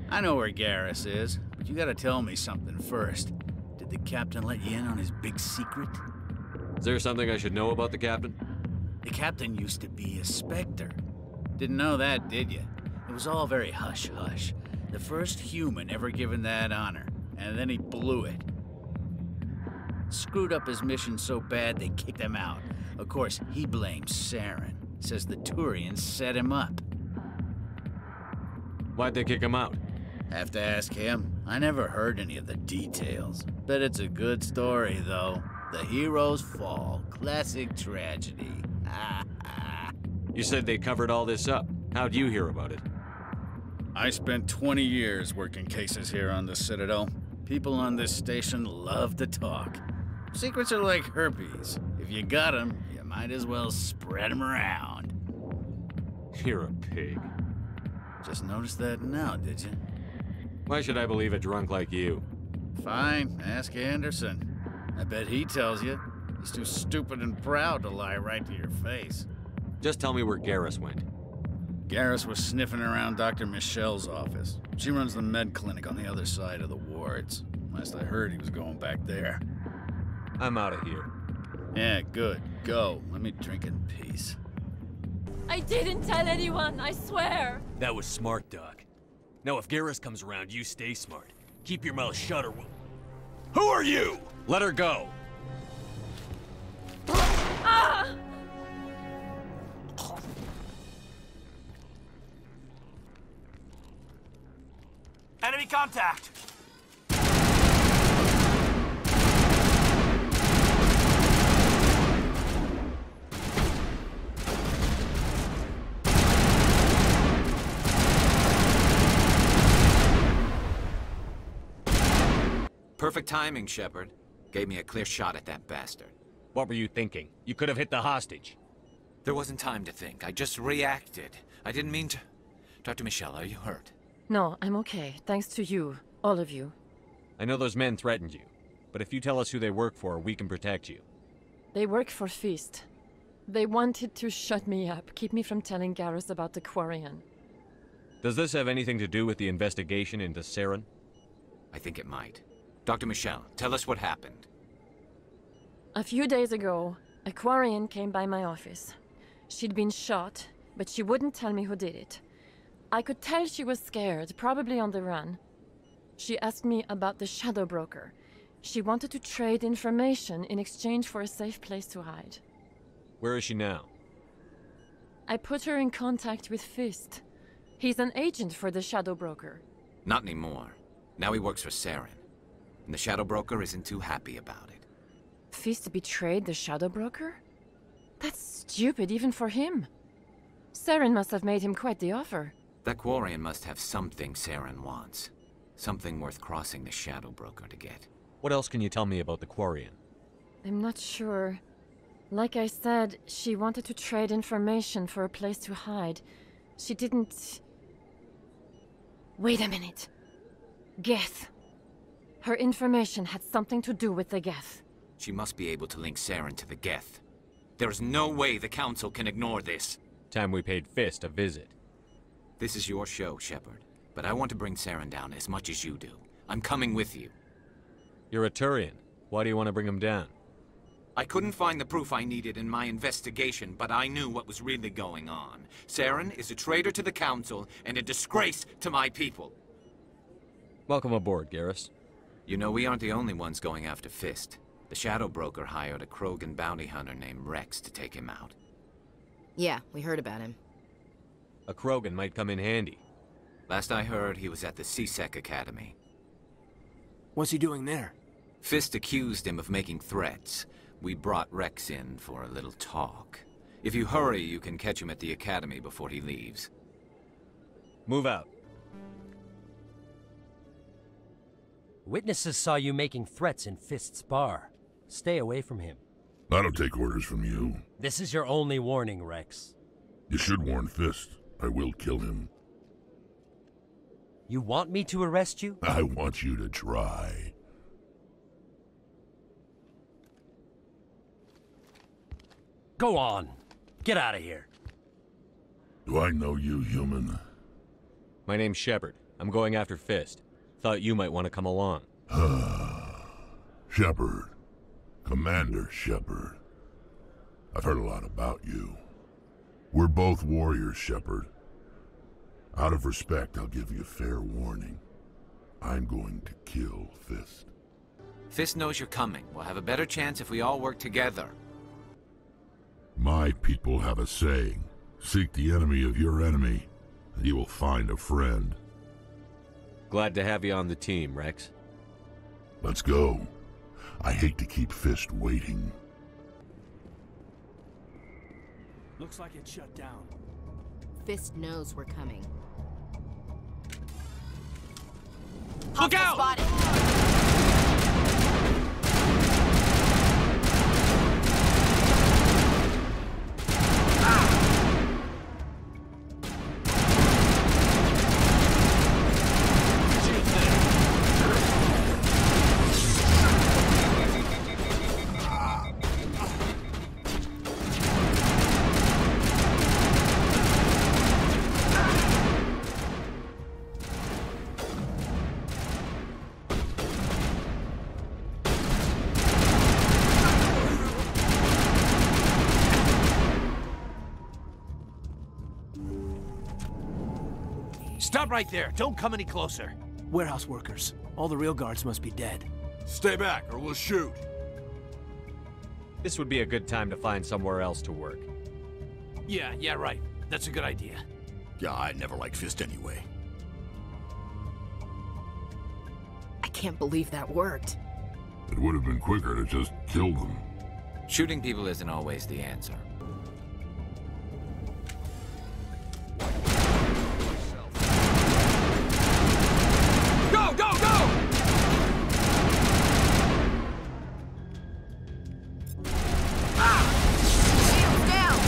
I know where Garrus is, but you gotta tell me something first. Did the captain let you in on his big secret? Is there something I should know about the captain? The captain used to be a Spectre. Didn't know that, did you? It was all very hush-hush. The first human ever given that honor, and then he blew it. Screwed up his mission so bad they kicked him out. Of course, he blames Saren. Says the Turians set him up. Why'd they kick him out? Have to ask him. I never heard any of the details. Bet it's a good story, though. The hero's fall. Classic tragedy. You said they covered all this up. How'd you hear about it? I spent 20 years working cases here on the Citadel. People on this station love to talk. Secrets are like herpes. If you got them, you might as well spread them around. You're a pig. Just noticed that now, did you? Why should I believe a drunk like you? Fine, ask Anderson. I bet he tells you. He's too stupid and proud to lie right to your face. Just tell me where Garrus went. Garrus was sniffing around Dr. Michelle's office. She runs the med clinic on the other side of the wards. Last I heard, he was going back there. I'm out of here. Yeah, good. Go. Let me drink in peace. I didn't tell anyone, I swear! That was smart, Doc. Now if Garrus comes around, you stay smart. Keep your mouth shut or we'll... Who are you? Let her go! Ah! Enemy contact! Perfect timing, Shepard. Gave me a clear shot at that bastard. What were you thinking? You could have hit the hostage. There wasn't time to think. I just reacted. I didn't mean to... Dr. Michelle, are you hurt? No, I'm okay. Thanks to you. All of you. I know those men threatened you, but if you tell us who they work for, we can protect you. They work for Fist. They wanted to shut me up, keep me from telling Garrus about the Quarian. Does this have anything to do with the investigation into Saren? I think it might. Dr. Michelle, tell us what happened. A few days ago, a Quarian came by my office. She'd been shot, but she wouldn't tell me who did it. I could tell she was scared, probably on the run. She asked me about the Shadow Broker. She wanted to trade information in exchange for a safe place to hide. Where is she now? I put her in contact with Fist. He's an agent for the Shadow Broker. Not anymore. Now he works for Saren. And the Shadow Broker isn't too happy about it. Fist betrayed the Shadow Broker? That's stupid even for him. Saren must have made him quite the offer. That Quarian must have something Saren wants. Something worth crossing the Shadow Broker to get. What else can you tell me about the Quarian? I'm not sure. Like I said, she wanted to trade information for a place to hide. She didn't... Wait a minute. Geth. Her information had something to do with the Geth. She must be able to link Saren to the Geth. There's no way the Council can ignore this. Time we paid Fist a visit. This is your show, Shepard. But I want to bring Saren down as much as you do. I'm coming with you. You're a Turian. Why do you want to bring him down? I couldn't find the proof I needed in my investigation, but I knew what was really going on. Saren is a traitor to the Council and a disgrace to my people. Welcome aboard, Garrus. You know, we aren't the only ones going after Fist. The Shadow Broker hired a Krogan bounty hunter named Wrex to take him out. Yeah, we heard about him. A Krogan might come in handy. Last I heard, he was at the CSEC Academy. What's he doing there? Fist accused him of making threats. We brought Wrex in for a little talk. If you hurry, you can catch him at the Academy before he leaves. Move out. Witnesses saw you making threats in Fist's bar. Stay away from him. I don't take orders from you. This is your only warning, Wrex. You should warn Fist. I will kill him. You want me to arrest you? I want you to try. Go on. Get out of here. Do I know you, human? My name's Shepard. I'm going after Fist. Thought you might want to come along. Shepard. Commander Shepard. I've heard a lot about you. We're both warriors, Shepard. Out of respect, I'll give you fair warning. I'm going to kill Fist. Fist knows you're coming. We'll have a better chance if we all work together. My people have a saying. Seek the enemy of your enemy, and you will find a friend. Glad to have you on the team, Wrex. Let's go. I hate to keep Fist waiting. Looks like it's shut down. Fist knows we're coming. Look out! Spotted. Stop right there. Don't come any closer. Warehouse workers. All the real guards must be dead. Stay back, or we'll shoot. This would be a good time to find somewhere else to work. Yeah, right. That's a good idea. Yeah, I never liked Fist anyway. I can't believe that worked. It would have been quicker to just kill them. Shooting people isn't always the answer. Go, go, go! Shields down!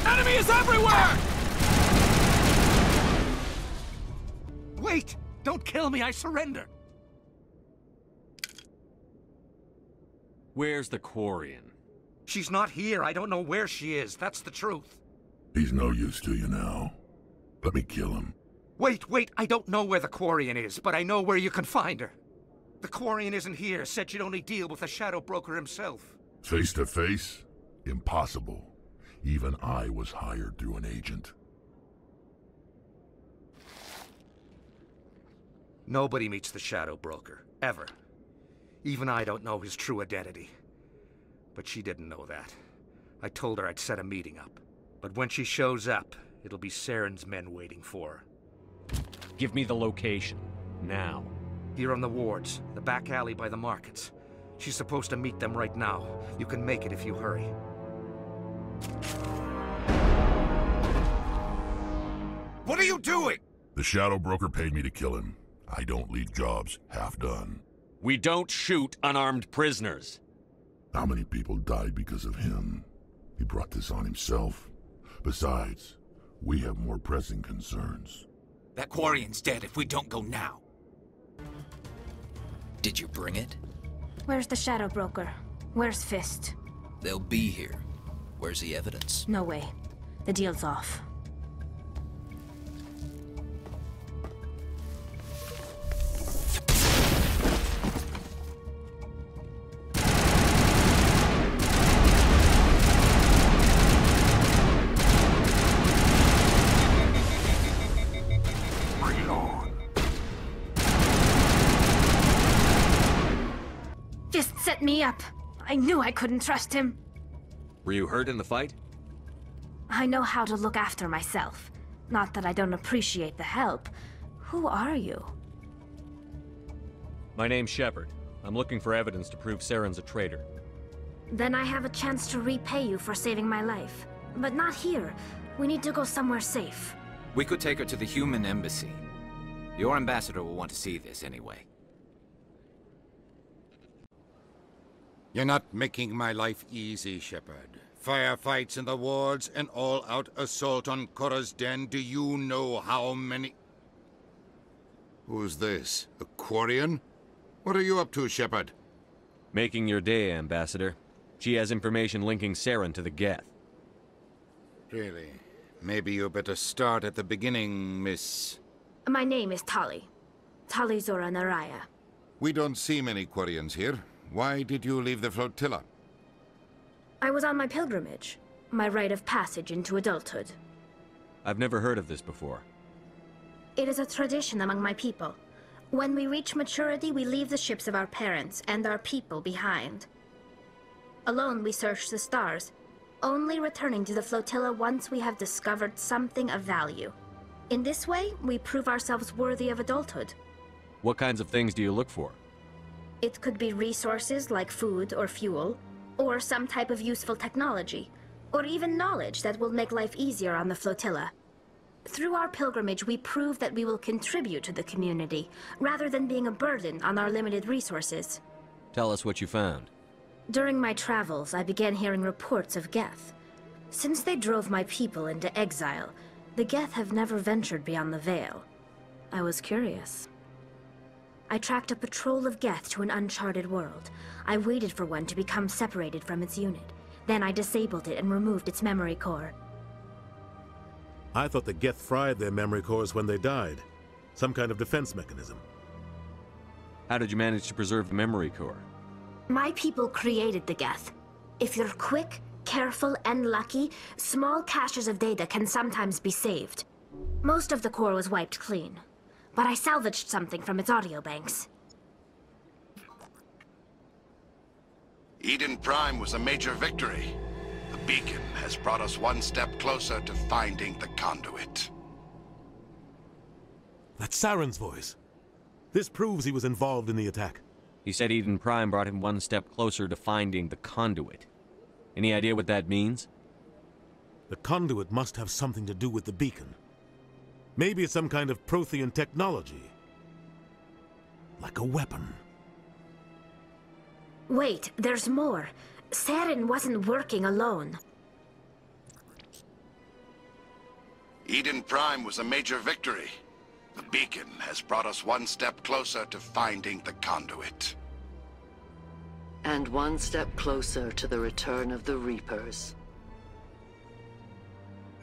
Enemy is everywhere! Wait! Don't kill me, I surrender! Where's the Quarian? She's not here. I don't know where she is. That's the truth. He's no use to you now. Let me kill him. Wait. I don't know where the Quarian is, but I know where you can find her. The Quarian isn't here. Said she'd only deal with the Shadow Broker himself. Face to face? Impossible. Even I was hired through an agent. Nobody meets the Shadow Broker. Ever. Even I don't know his true identity. But she didn't know that. I told her I'd set a meeting up. But when she shows up, it'll be Saren's men waiting for her. Give me the location. Now. Here on the wards, the back alley by the markets. She's supposed to meet them right now. You can make it if you hurry. What are you doing? The Shadow Broker paid me to kill him. I don't leave jobs half done. We don't shoot unarmed prisoners. How many people died because of him? He brought this on himself. Besides, we have more pressing concerns. That Quarian's dead if we don't go now. Did you bring it? Where's the Shadow Broker? Where's Fist? They'll be here. Where's the evidence? No way. The deal's off. Fist set me up. I knew I couldn't trust him. Were you hurt in the fight? I know how to look after myself. Not that I don't appreciate the help. Who are you? My name's Shepard. I'm looking for evidence to prove Saren's a traitor. Then I have a chance to repay you for saving my life. But not here. We need to go somewhere safe. We could take her to the human embassy. Your ambassador will want to see this anyway. You're not making my life easy, Shepard. Firefights in the wards, an all-out assault on Korra's den. Do you know how many... Who's this? A Quarian? What are you up to, Shepard? Making your day, Ambassador. She has information linking Saren to the Geth. Really? Maybe you better start at the beginning, Miss... My name is Tali. Tali Zora Naraya. We don't see many Quarians here. Why did you leave the flotilla? I was on my pilgrimage. My rite of passage into adulthood. I've never heard of this before. It is a tradition among my people. When we reach maturity, we leave the ships of our parents and our people behind. Alone, we search the stars, only returning to the flotilla once we have discovered something of value. In this way, we prove ourselves worthy of adulthood. What kinds of things do you look for? It could be resources like food or fuel, or some type of useful technology, or even knowledge that will make life easier on the flotilla. Through our pilgrimage, we prove that we will contribute to the community, rather than being a burden on our limited resources. Tell us what you found. During my travels, I began hearing reports of Geth. Since they drove my people into exile, the Geth have never ventured beyond the Veil. I was curious. I tracked a patrol of Geth to an uncharted world. I waited for one to become separated from its unit. Then I disabled it and removed its memory core. I thought the Geth fried their memory cores when they died. Some kind of defense mechanism. How did you manage to preserve the memory core? My people created the Geth. If you're quick, careful, and lucky, small caches of data can sometimes be saved. Most of the core was wiped clean, but I salvaged something from its audio banks. Eden Prime was a major victory. The beacon has brought us one step closer to finding the conduit. That's Saren's voice. This proves he was involved in the attack. He said Eden Prime brought him one step closer to finding the conduit. Any idea what that means? The conduit must have something to do with the beacon. Maybe it's some kind of Prothean technology. Like a weapon. Wait, there's more. Saren wasn't working alone. Eden Prime was a major victory. The beacon has brought us one step closer to finding the conduit. And one step closer to the return of the Reapers.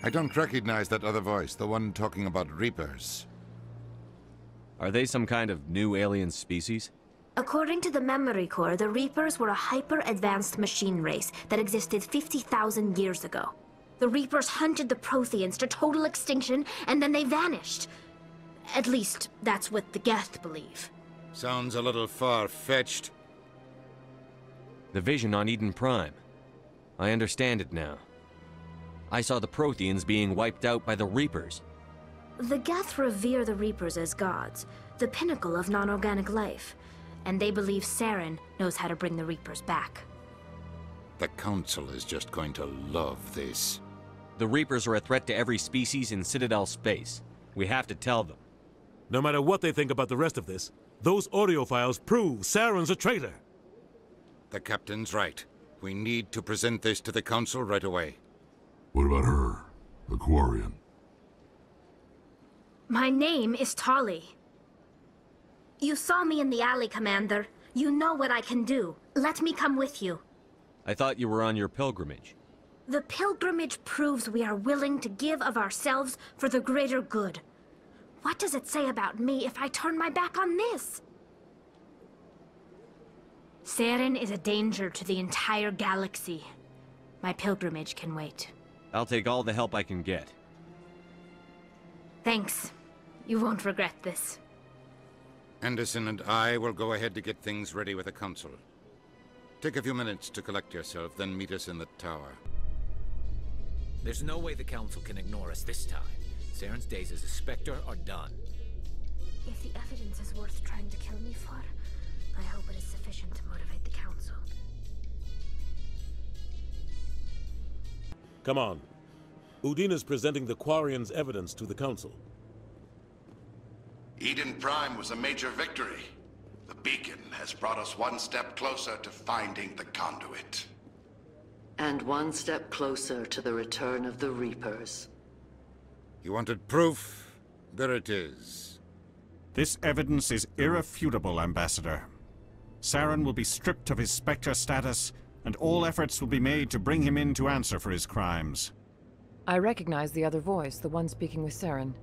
I don't recognize that other voice, the one talking about Reapers. Are they some kind of new alien species? According to the memory core, the Reapers were a hyper-advanced machine race that existed 50,000 years ago. The Reapers hunted the Protheans to total extinction, and then they vanished. At least, that's what the Geth believe. Sounds a little far-fetched. The vision on Eden Prime. I understand it now. I saw the Protheans being wiped out by the Reapers. The Geth revere the Reapers as gods, the pinnacle of non-organic life. And they believe Saren knows how to bring the Reapers back. The Council is just going to love this. The Reapers are a threat to every species in Citadel space. We have to tell them. No matter what they think about the rest of this, those audio files prove Saren's a traitor. The Captain's right. We need to present this to the Council right away. What about her? The Quarian? My name is Tali. You saw me in the alley, Commander. You know what I can do. Let me come with you. I thought you were on your pilgrimage. The pilgrimage proves we are willing to give of ourselves for the greater good. What does it say about me if I turn my back on this? Saren is a danger to the entire galaxy. My pilgrimage can wait. I'll take all the help I can get. Thanks. You won't regret this. Anderson and I will go ahead to get things ready with the Council. Take a few minutes to collect yourself, then meet us in the tower. There's no way the Council can ignore us this time. Saren's days as a Spectre are done. If the evidence is worth trying to kill me for, I hope it is sufficient to motivate the Council. Come on. Udina's presenting the Quarian's evidence to the Council. Eden Prime was a major victory. The beacon has brought us one step closer to finding the conduit. And one step closer to the return of the Reapers. You wanted proof? There it is. This evidence is irrefutable, Ambassador. Saren will be stripped of his Spectre status, and all efforts will be made to bring him in to answer for his crimes. I recognize the other voice, the one speaking with Saren.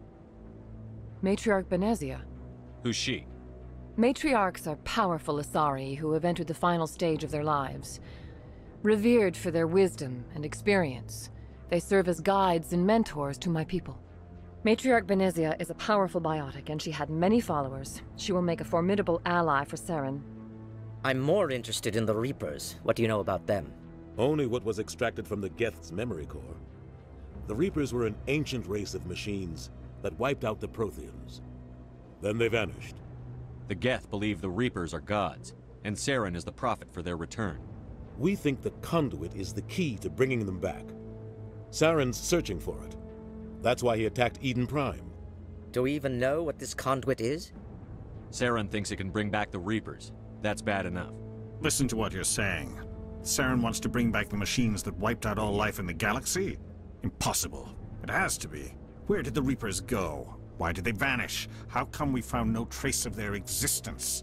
Matriarch Benezia. Who's she? Matriarchs are powerful Asari who have entered the final stage of their lives. Revered for their wisdom and experience, they serve as guides and mentors to my people. Matriarch Benezia is a powerful biotic, and she had many followers. She will make a formidable ally for Saren. I'm more interested in the Reapers. What do you know about them? Only what was extracted from the Geth's memory core. The Reapers were an ancient race of machines that wiped out the Protheans. Then they vanished. The Geth believe the Reapers are gods, and Saren is the prophet for their return. We think the conduit is the key to bringing them back. Saren's searching for it. That's why he attacked Eden Prime. Do we even know what this conduit is? Saren thinks it can bring back the Reapers. That's bad enough. Listen to what you're saying. Saren wants to bring back the machines that wiped out all life in the galaxy? Impossible. It has to be. Where did the Reapers go? Why did they vanish? How come we found no trace of their existence?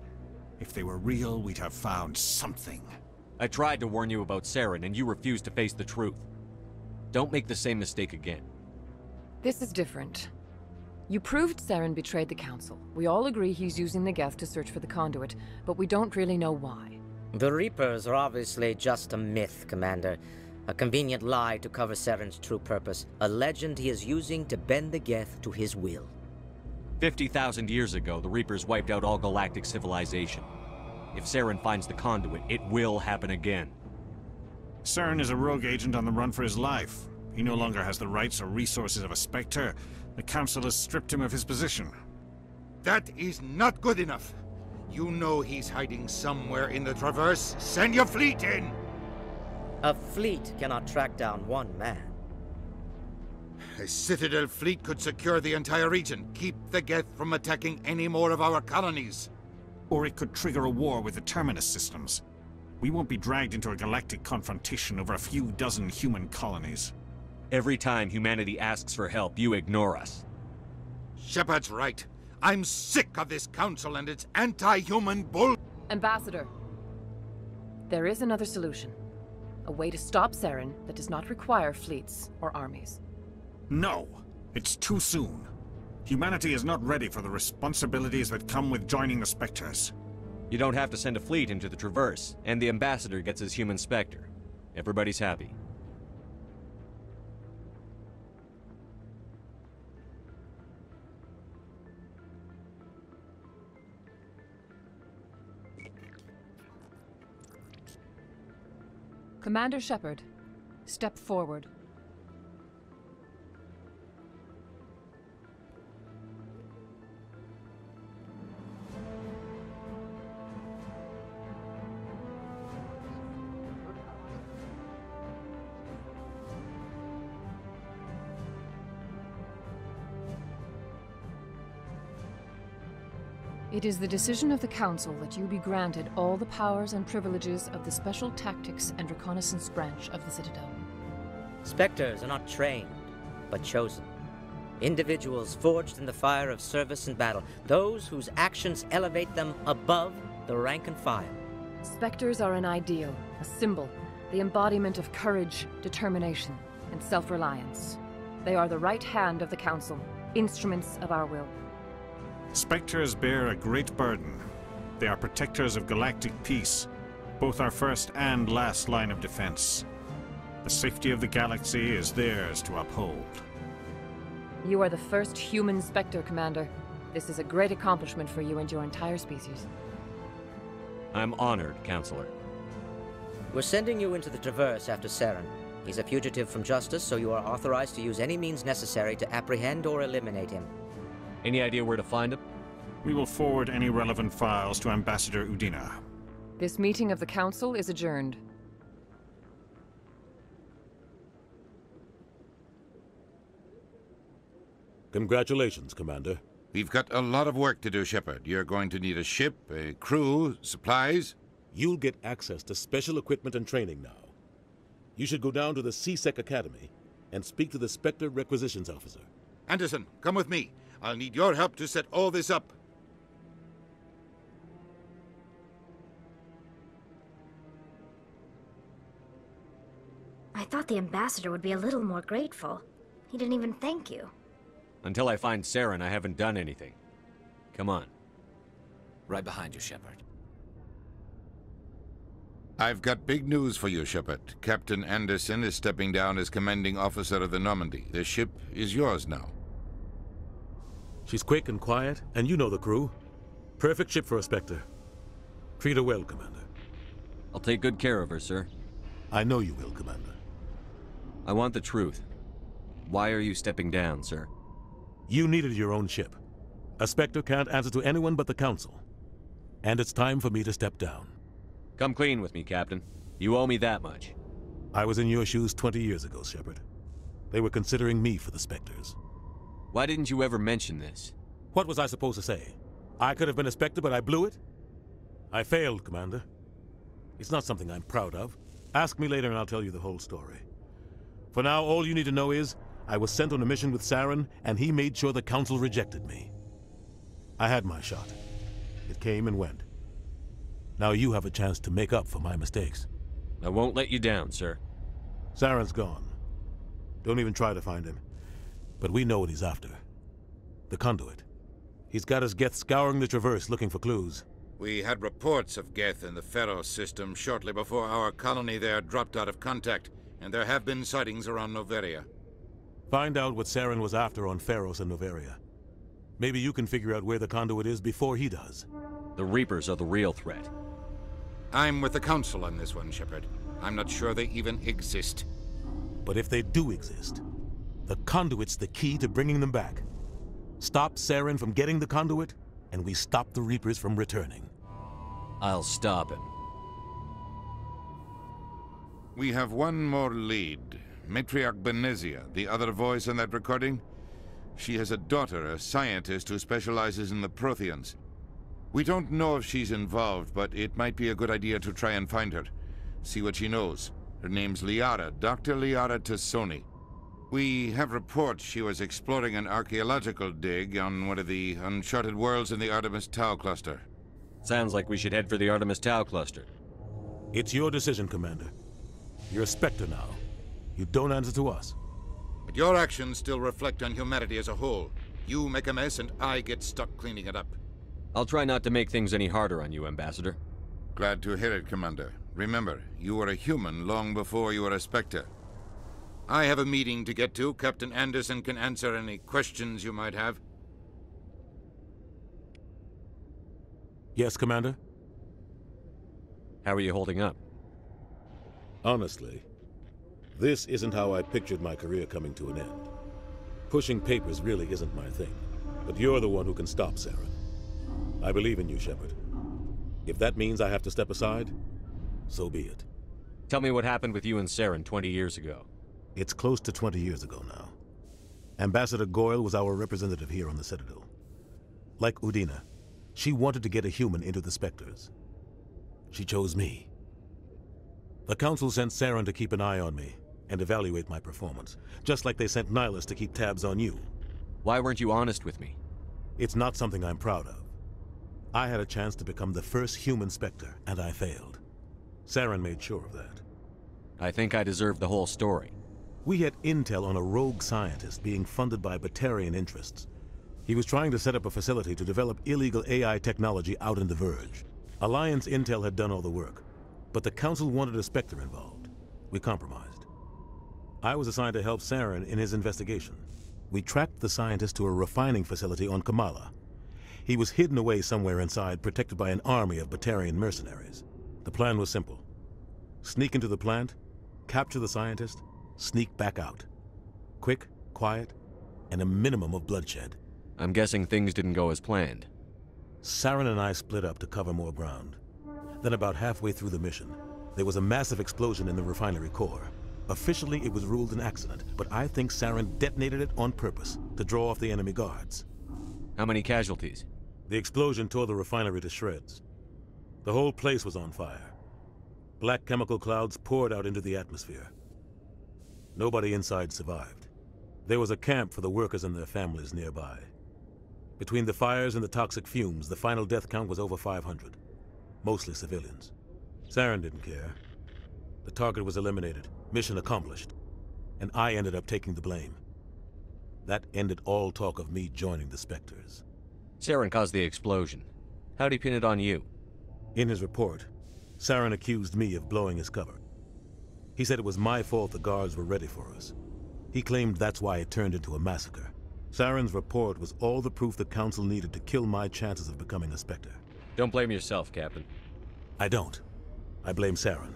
If they were real, we'd have found something. I tried to warn you about Saren, and you refused to face the truth. Don't make the same mistake again. This is different. You proved Saren betrayed the Council. We all agree he's using the Geth to search for the conduit, but we don't really know why. The Reapers are obviously just a myth, Commander. A convenient lie to cover Saren's true purpose. A legend he is using to bend the Geth to his will. 50,000 years ago, the Reapers wiped out all galactic civilization. If Saren finds the conduit, it will happen again. Saren is a rogue agent on the run for his life. He no longer has the rights or resources of a Spectre. The Council has stripped him of his position. That is not good enough. You know he's hiding somewhere in the Traverse. Send your fleet in! A fleet cannot track down one man. A Citadel fleet could secure the entire region, keep the Geth from attacking any more of our colonies. Or it could trigger a war with the Terminus systems. We won't be dragged into a galactic confrontation over a few dozen human colonies. Every time humanity asks for help, you ignore us. Shepard's right. I'm sick of this council and its anti-human bull... Ambassador, there is another solution. A way to stop Saren that does not require fleets or armies. No! It's too soon. Humanity is not ready for the responsibilities that come with joining the Spectres. You don't have to send a fleet into the Traverse, and the Ambassador gets his human Spectre. Everybody's happy. Commander Shepard, step forward. It is the decision of the Council that you be granted all the powers and privileges of the Special Tactics and Reconnaissance Branch of the Citadel. Spectres are not trained, but chosen. Individuals forged in the fire of service and battle, those whose actions elevate them above the rank and file. Spectres are an ideal, a symbol, the embodiment of courage, determination, and self-reliance. They are the right hand of the Council, instruments of our will. Spectres bear a great burden. They are protectors of galactic peace, both our first and last line of defense. The safety of the galaxy is theirs to uphold. You are the first human Spectre, Commander. This is a great accomplishment for you and your entire species. I'm honored, Counselor. We're sending you into the Traverse after Saren. He's a fugitive from justice, so you are authorized to use any means necessary to apprehend or eliminate him. Any idea where to find him? We will forward any relevant files to Ambassador Udina. This meeting of the Council is adjourned. Congratulations, Commander. We've got a lot of work to do, Shepard. You're going to need a ship, a crew, supplies. You'll get access to special equipment and training now. You should go down to the C-Sec Academy and speak to the Spectre Requisitions Officer. Anderson, come with me. I'll need your help to set all this up. I thought the Ambassador would be a little more grateful. He didn't even thank you. Until I find Saren, I haven't done anything. Come on. Right behind you, Shepard. I've got big news for you, Shepard. Captain Anderson is stepping down as commanding officer of the Normandy. The ship is yours now. She's quick and quiet, and you know the crew. Perfect ship for a Spectre. Treat her well, Commander. I'll take good care of her, sir. I know you will, Commander. I want the truth. Why are you stepping down, sir? You needed your own ship. A Spectre can't answer to anyone but the Council. And it's time for me to step down. Come clean with me, Captain. You owe me that much. I was in your shoes 20 years ago, Shepard. They were considering me for the Spectres. Why didn't you ever mention this? What was I supposed to say? I could have been a Spectre, but I blew it? I failed, Commander. It's not something I'm proud of. Ask me later and I'll tell you the whole story. For now, all you need to know is, I was sent on a mission with Saren, and he made sure the Council rejected me. I had my shot. It came and went. Now you have a chance to make up for my mistakes. I won't let you down, sir. Saren's gone. Don't even try to find him. But we know what he's after. The conduit. He's got his Geth scouring the Traverse looking for clues. We had reports of Geth in the Pharos system shortly before our colony there dropped out of contact, and there have been sightings around Noveria. Find out what Saren was after on Pharos and Noveria. Maybe you can figure out where the conduit is before he does. The Reapers are the real threat. I'm with the Council on this one, Shepard. I'm not sure they even exist. But if they do exist, the conduit's the key to bringing them back. Stop Saren from getting the conduit, and we stop the Reapers from returning. I'll stop him. We have one more lead. Matriarch Benezia, the other voice in that recording. She has a daughter, a scientist who specializes in the Protheans. We don't know if she's involved, but it might be a good idea to try and find her. See what she knows. Her name's Liara, Dr. Liara Tassoni. We have reports she was exploring an archaeological dig on one of the uncharted worlds in the Artemis Tau cluster. Sounds like we should head for the Artemis Tau cluster. It's your decision, Commander. You're a Spectre now. You don't answer to us. But your actions still reflect on humanity as a whole. You make a mess and I get stuck cleaning it up. I'll try not to make things any harder on you, Ambassador. Glad to hear it, Commander. Remember, you were a human long before you were a Spectre. I have a meeting to get to. Captain Anderson can answer any questions you might have. Yes, Commander? How are you holding up? Honestly, this isn't how I pictured my career coming to an end. Pushing papers really isn't my thing, but you're the one who can stop Saren. I believe in you, Shepard. If that means I have to step aside, so be it. Tell me what happened with you and Saren 20 years ago. It's close to 20 years ago now. Ambassador Goyle was our representative here on the Citadel. Like Udina, she wanted to get a human into the Spectres. She chose me. The Council sent Saren to keep an eye on me and evaluate my performance, just like they sent Nihilus to keep tabs on you. Why weren't you honest with me? It's not something I'm proud of. I had a chance to become the first human Spectre, and I failed. Saren made sure of that. I think I deserve the whole story. We had intel on a rogue scientist being funded by Vakarian interests. He was trying to set up a facility to develop illegal AI technology out in the Verge. Alliance intel had done all the work, but the Council wanted a Spectre involved. We compromised. I was assigned to help Saren in his investigation. We tracked the scientist to a refining facility on Kamala. He was hidden away somewhere inside, protected by an army of Batarian mercenaries. The plan was simple. Sneak into the plant, capture the scientist, sneak back out. Quick, quiet, and a minimum of bloodshed. I'm guessing things didn't go as planned. Saren and I split up to cover more ground. Then about halfway through the mission, there was a massive explosion in the refinery core. Officially, it was ruled an accident, but I think Saren detonated it on purpose to draw off the enemy guards. How many casualties? The explosion tore the refinery to shreds. The whole place was on fire. Black chemical clouds poured out into the atmosphere. Nobody inside survived. There was a camp for the workers and their families nearby. Between the fires and the toxic fumes, the final death count was over 500. Mostly civilians. Saren didn't care. The target was eliminated, mission accomplished, and I ended up taking the blame. That ended all talk of me joining the Spectres. Saren caused the explosion. How'd he pin it on you? In his report, Saren accused me of blowing his cover. He said it was my fault the guards were ready for us. He claimed that's why it turned into a massacre. Saren's report was all the proof the Council needed to kill my chances of becoming a Spectre. Don't blame yourself, Captain. I don't. I blame Saren.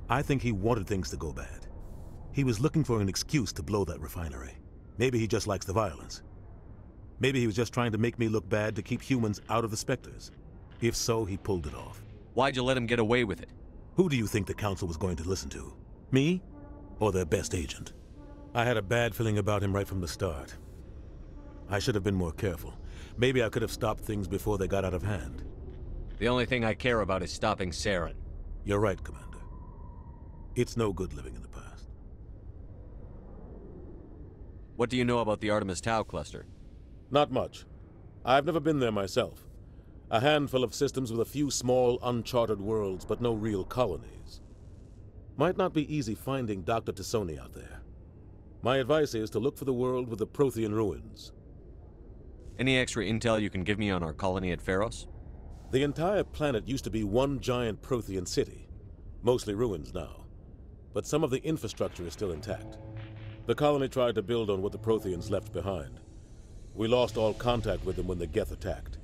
I think he wanted things to go bad. He was looking for an excuse to blow that refinery. Maybe he just likes the violence. Maybe he was just trying to make me look bad to keep humans out of the Spectres. If so, he pulled it off. Why'd you let him get away with it? Who do you think the Council was going to listen to? Me? Or their best agent? I had a bad feeling about him right from the start. I should have been more careful. Maybe I could have stopped things before they got out of hand. The only thing I care about is stopping Saren. You're right, Commander. It's no good living in the past. What do you know about the Artemis Tau cluster? Not much. I've never been there myself. A handful of systems with a few small, uncharted worlds, but no real colonies. Might not be easy finding Dr. Tassoni out there. My advice is to look for the world with the Prothean ruins. Any extra intel you can give me on our colony at Pharos? The entire planet used to be one giant Prothean city, mostly ruins now. But some of the infrastructure is still intact. The colony tried to build on what the Protheans left behind. We lost all contact with them when the Geth attacked.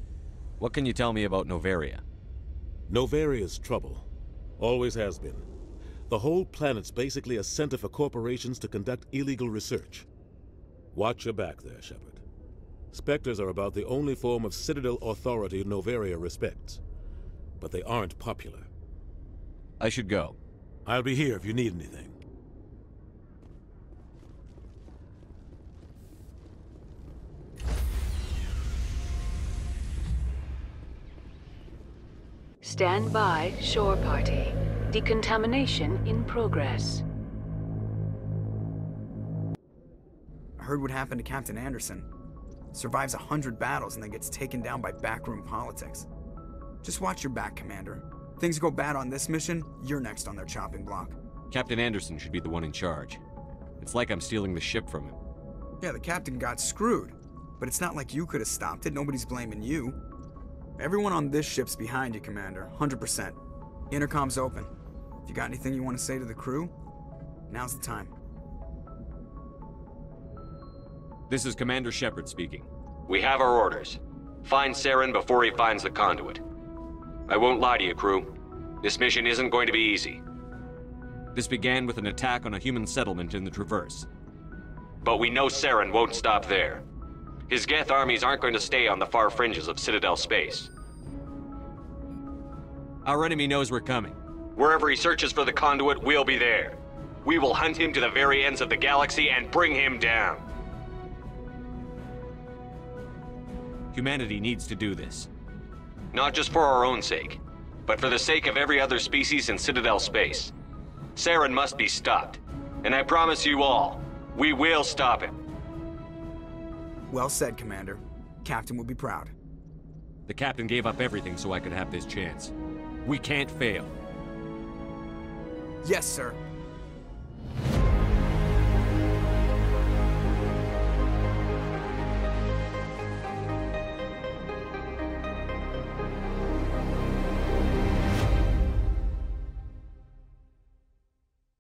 What can you tell me about Noveria? Novaria's trouble. Always has been. The whole planet's basically a center for corporations to conduct illegal research. Watch your back there, Shepard. Spectres are about the only form of Citadel authority Noveria respects. But they aren't popular. I should go. I'll be here if you need anything. Stand by, shore party. Decontamination in progress. I heard what happened to Captain Anderson. Survives 100 battles and then gets taken down by backroom politics. Just watch your back, Commander. Things go bad on this mission, you're next on their chopping block. Captain Anderson should be the one in charge. It's like I'm stealing the ship from him. Yeah, the captain got screwed. But it's not like you could have stopped it. Nobody's blaming you. Everyone on this ship's behind you, Commander. 100%. Intercom's open. If you got anything you want to say to the crew, now's the time. This is Commander Shepard speaking. We have our orders. Find Saren before he finds the conduit. I won't lie to you, crew. This mission isn't going to be easy. This began with an attack on a human settlement in the Traverse. But we know Saren won't stop there. His Geth armies aren't going to stay on the far fringes of Citadel space. Our enemy knows we're coming. Wherever he searches for the conduit, we'll be there. We will hunt him to the very ends of the galaxy and bring him down. Humanity needs to do this. Not just for our own sake, but for the sake of every other species in Citadel space. Saren must be stopped. And I promise you all, we will stop him. Well said, Commander. Captain will be proud. The captain gave up everything so I could have this chance. We can't fail. Yes, sir.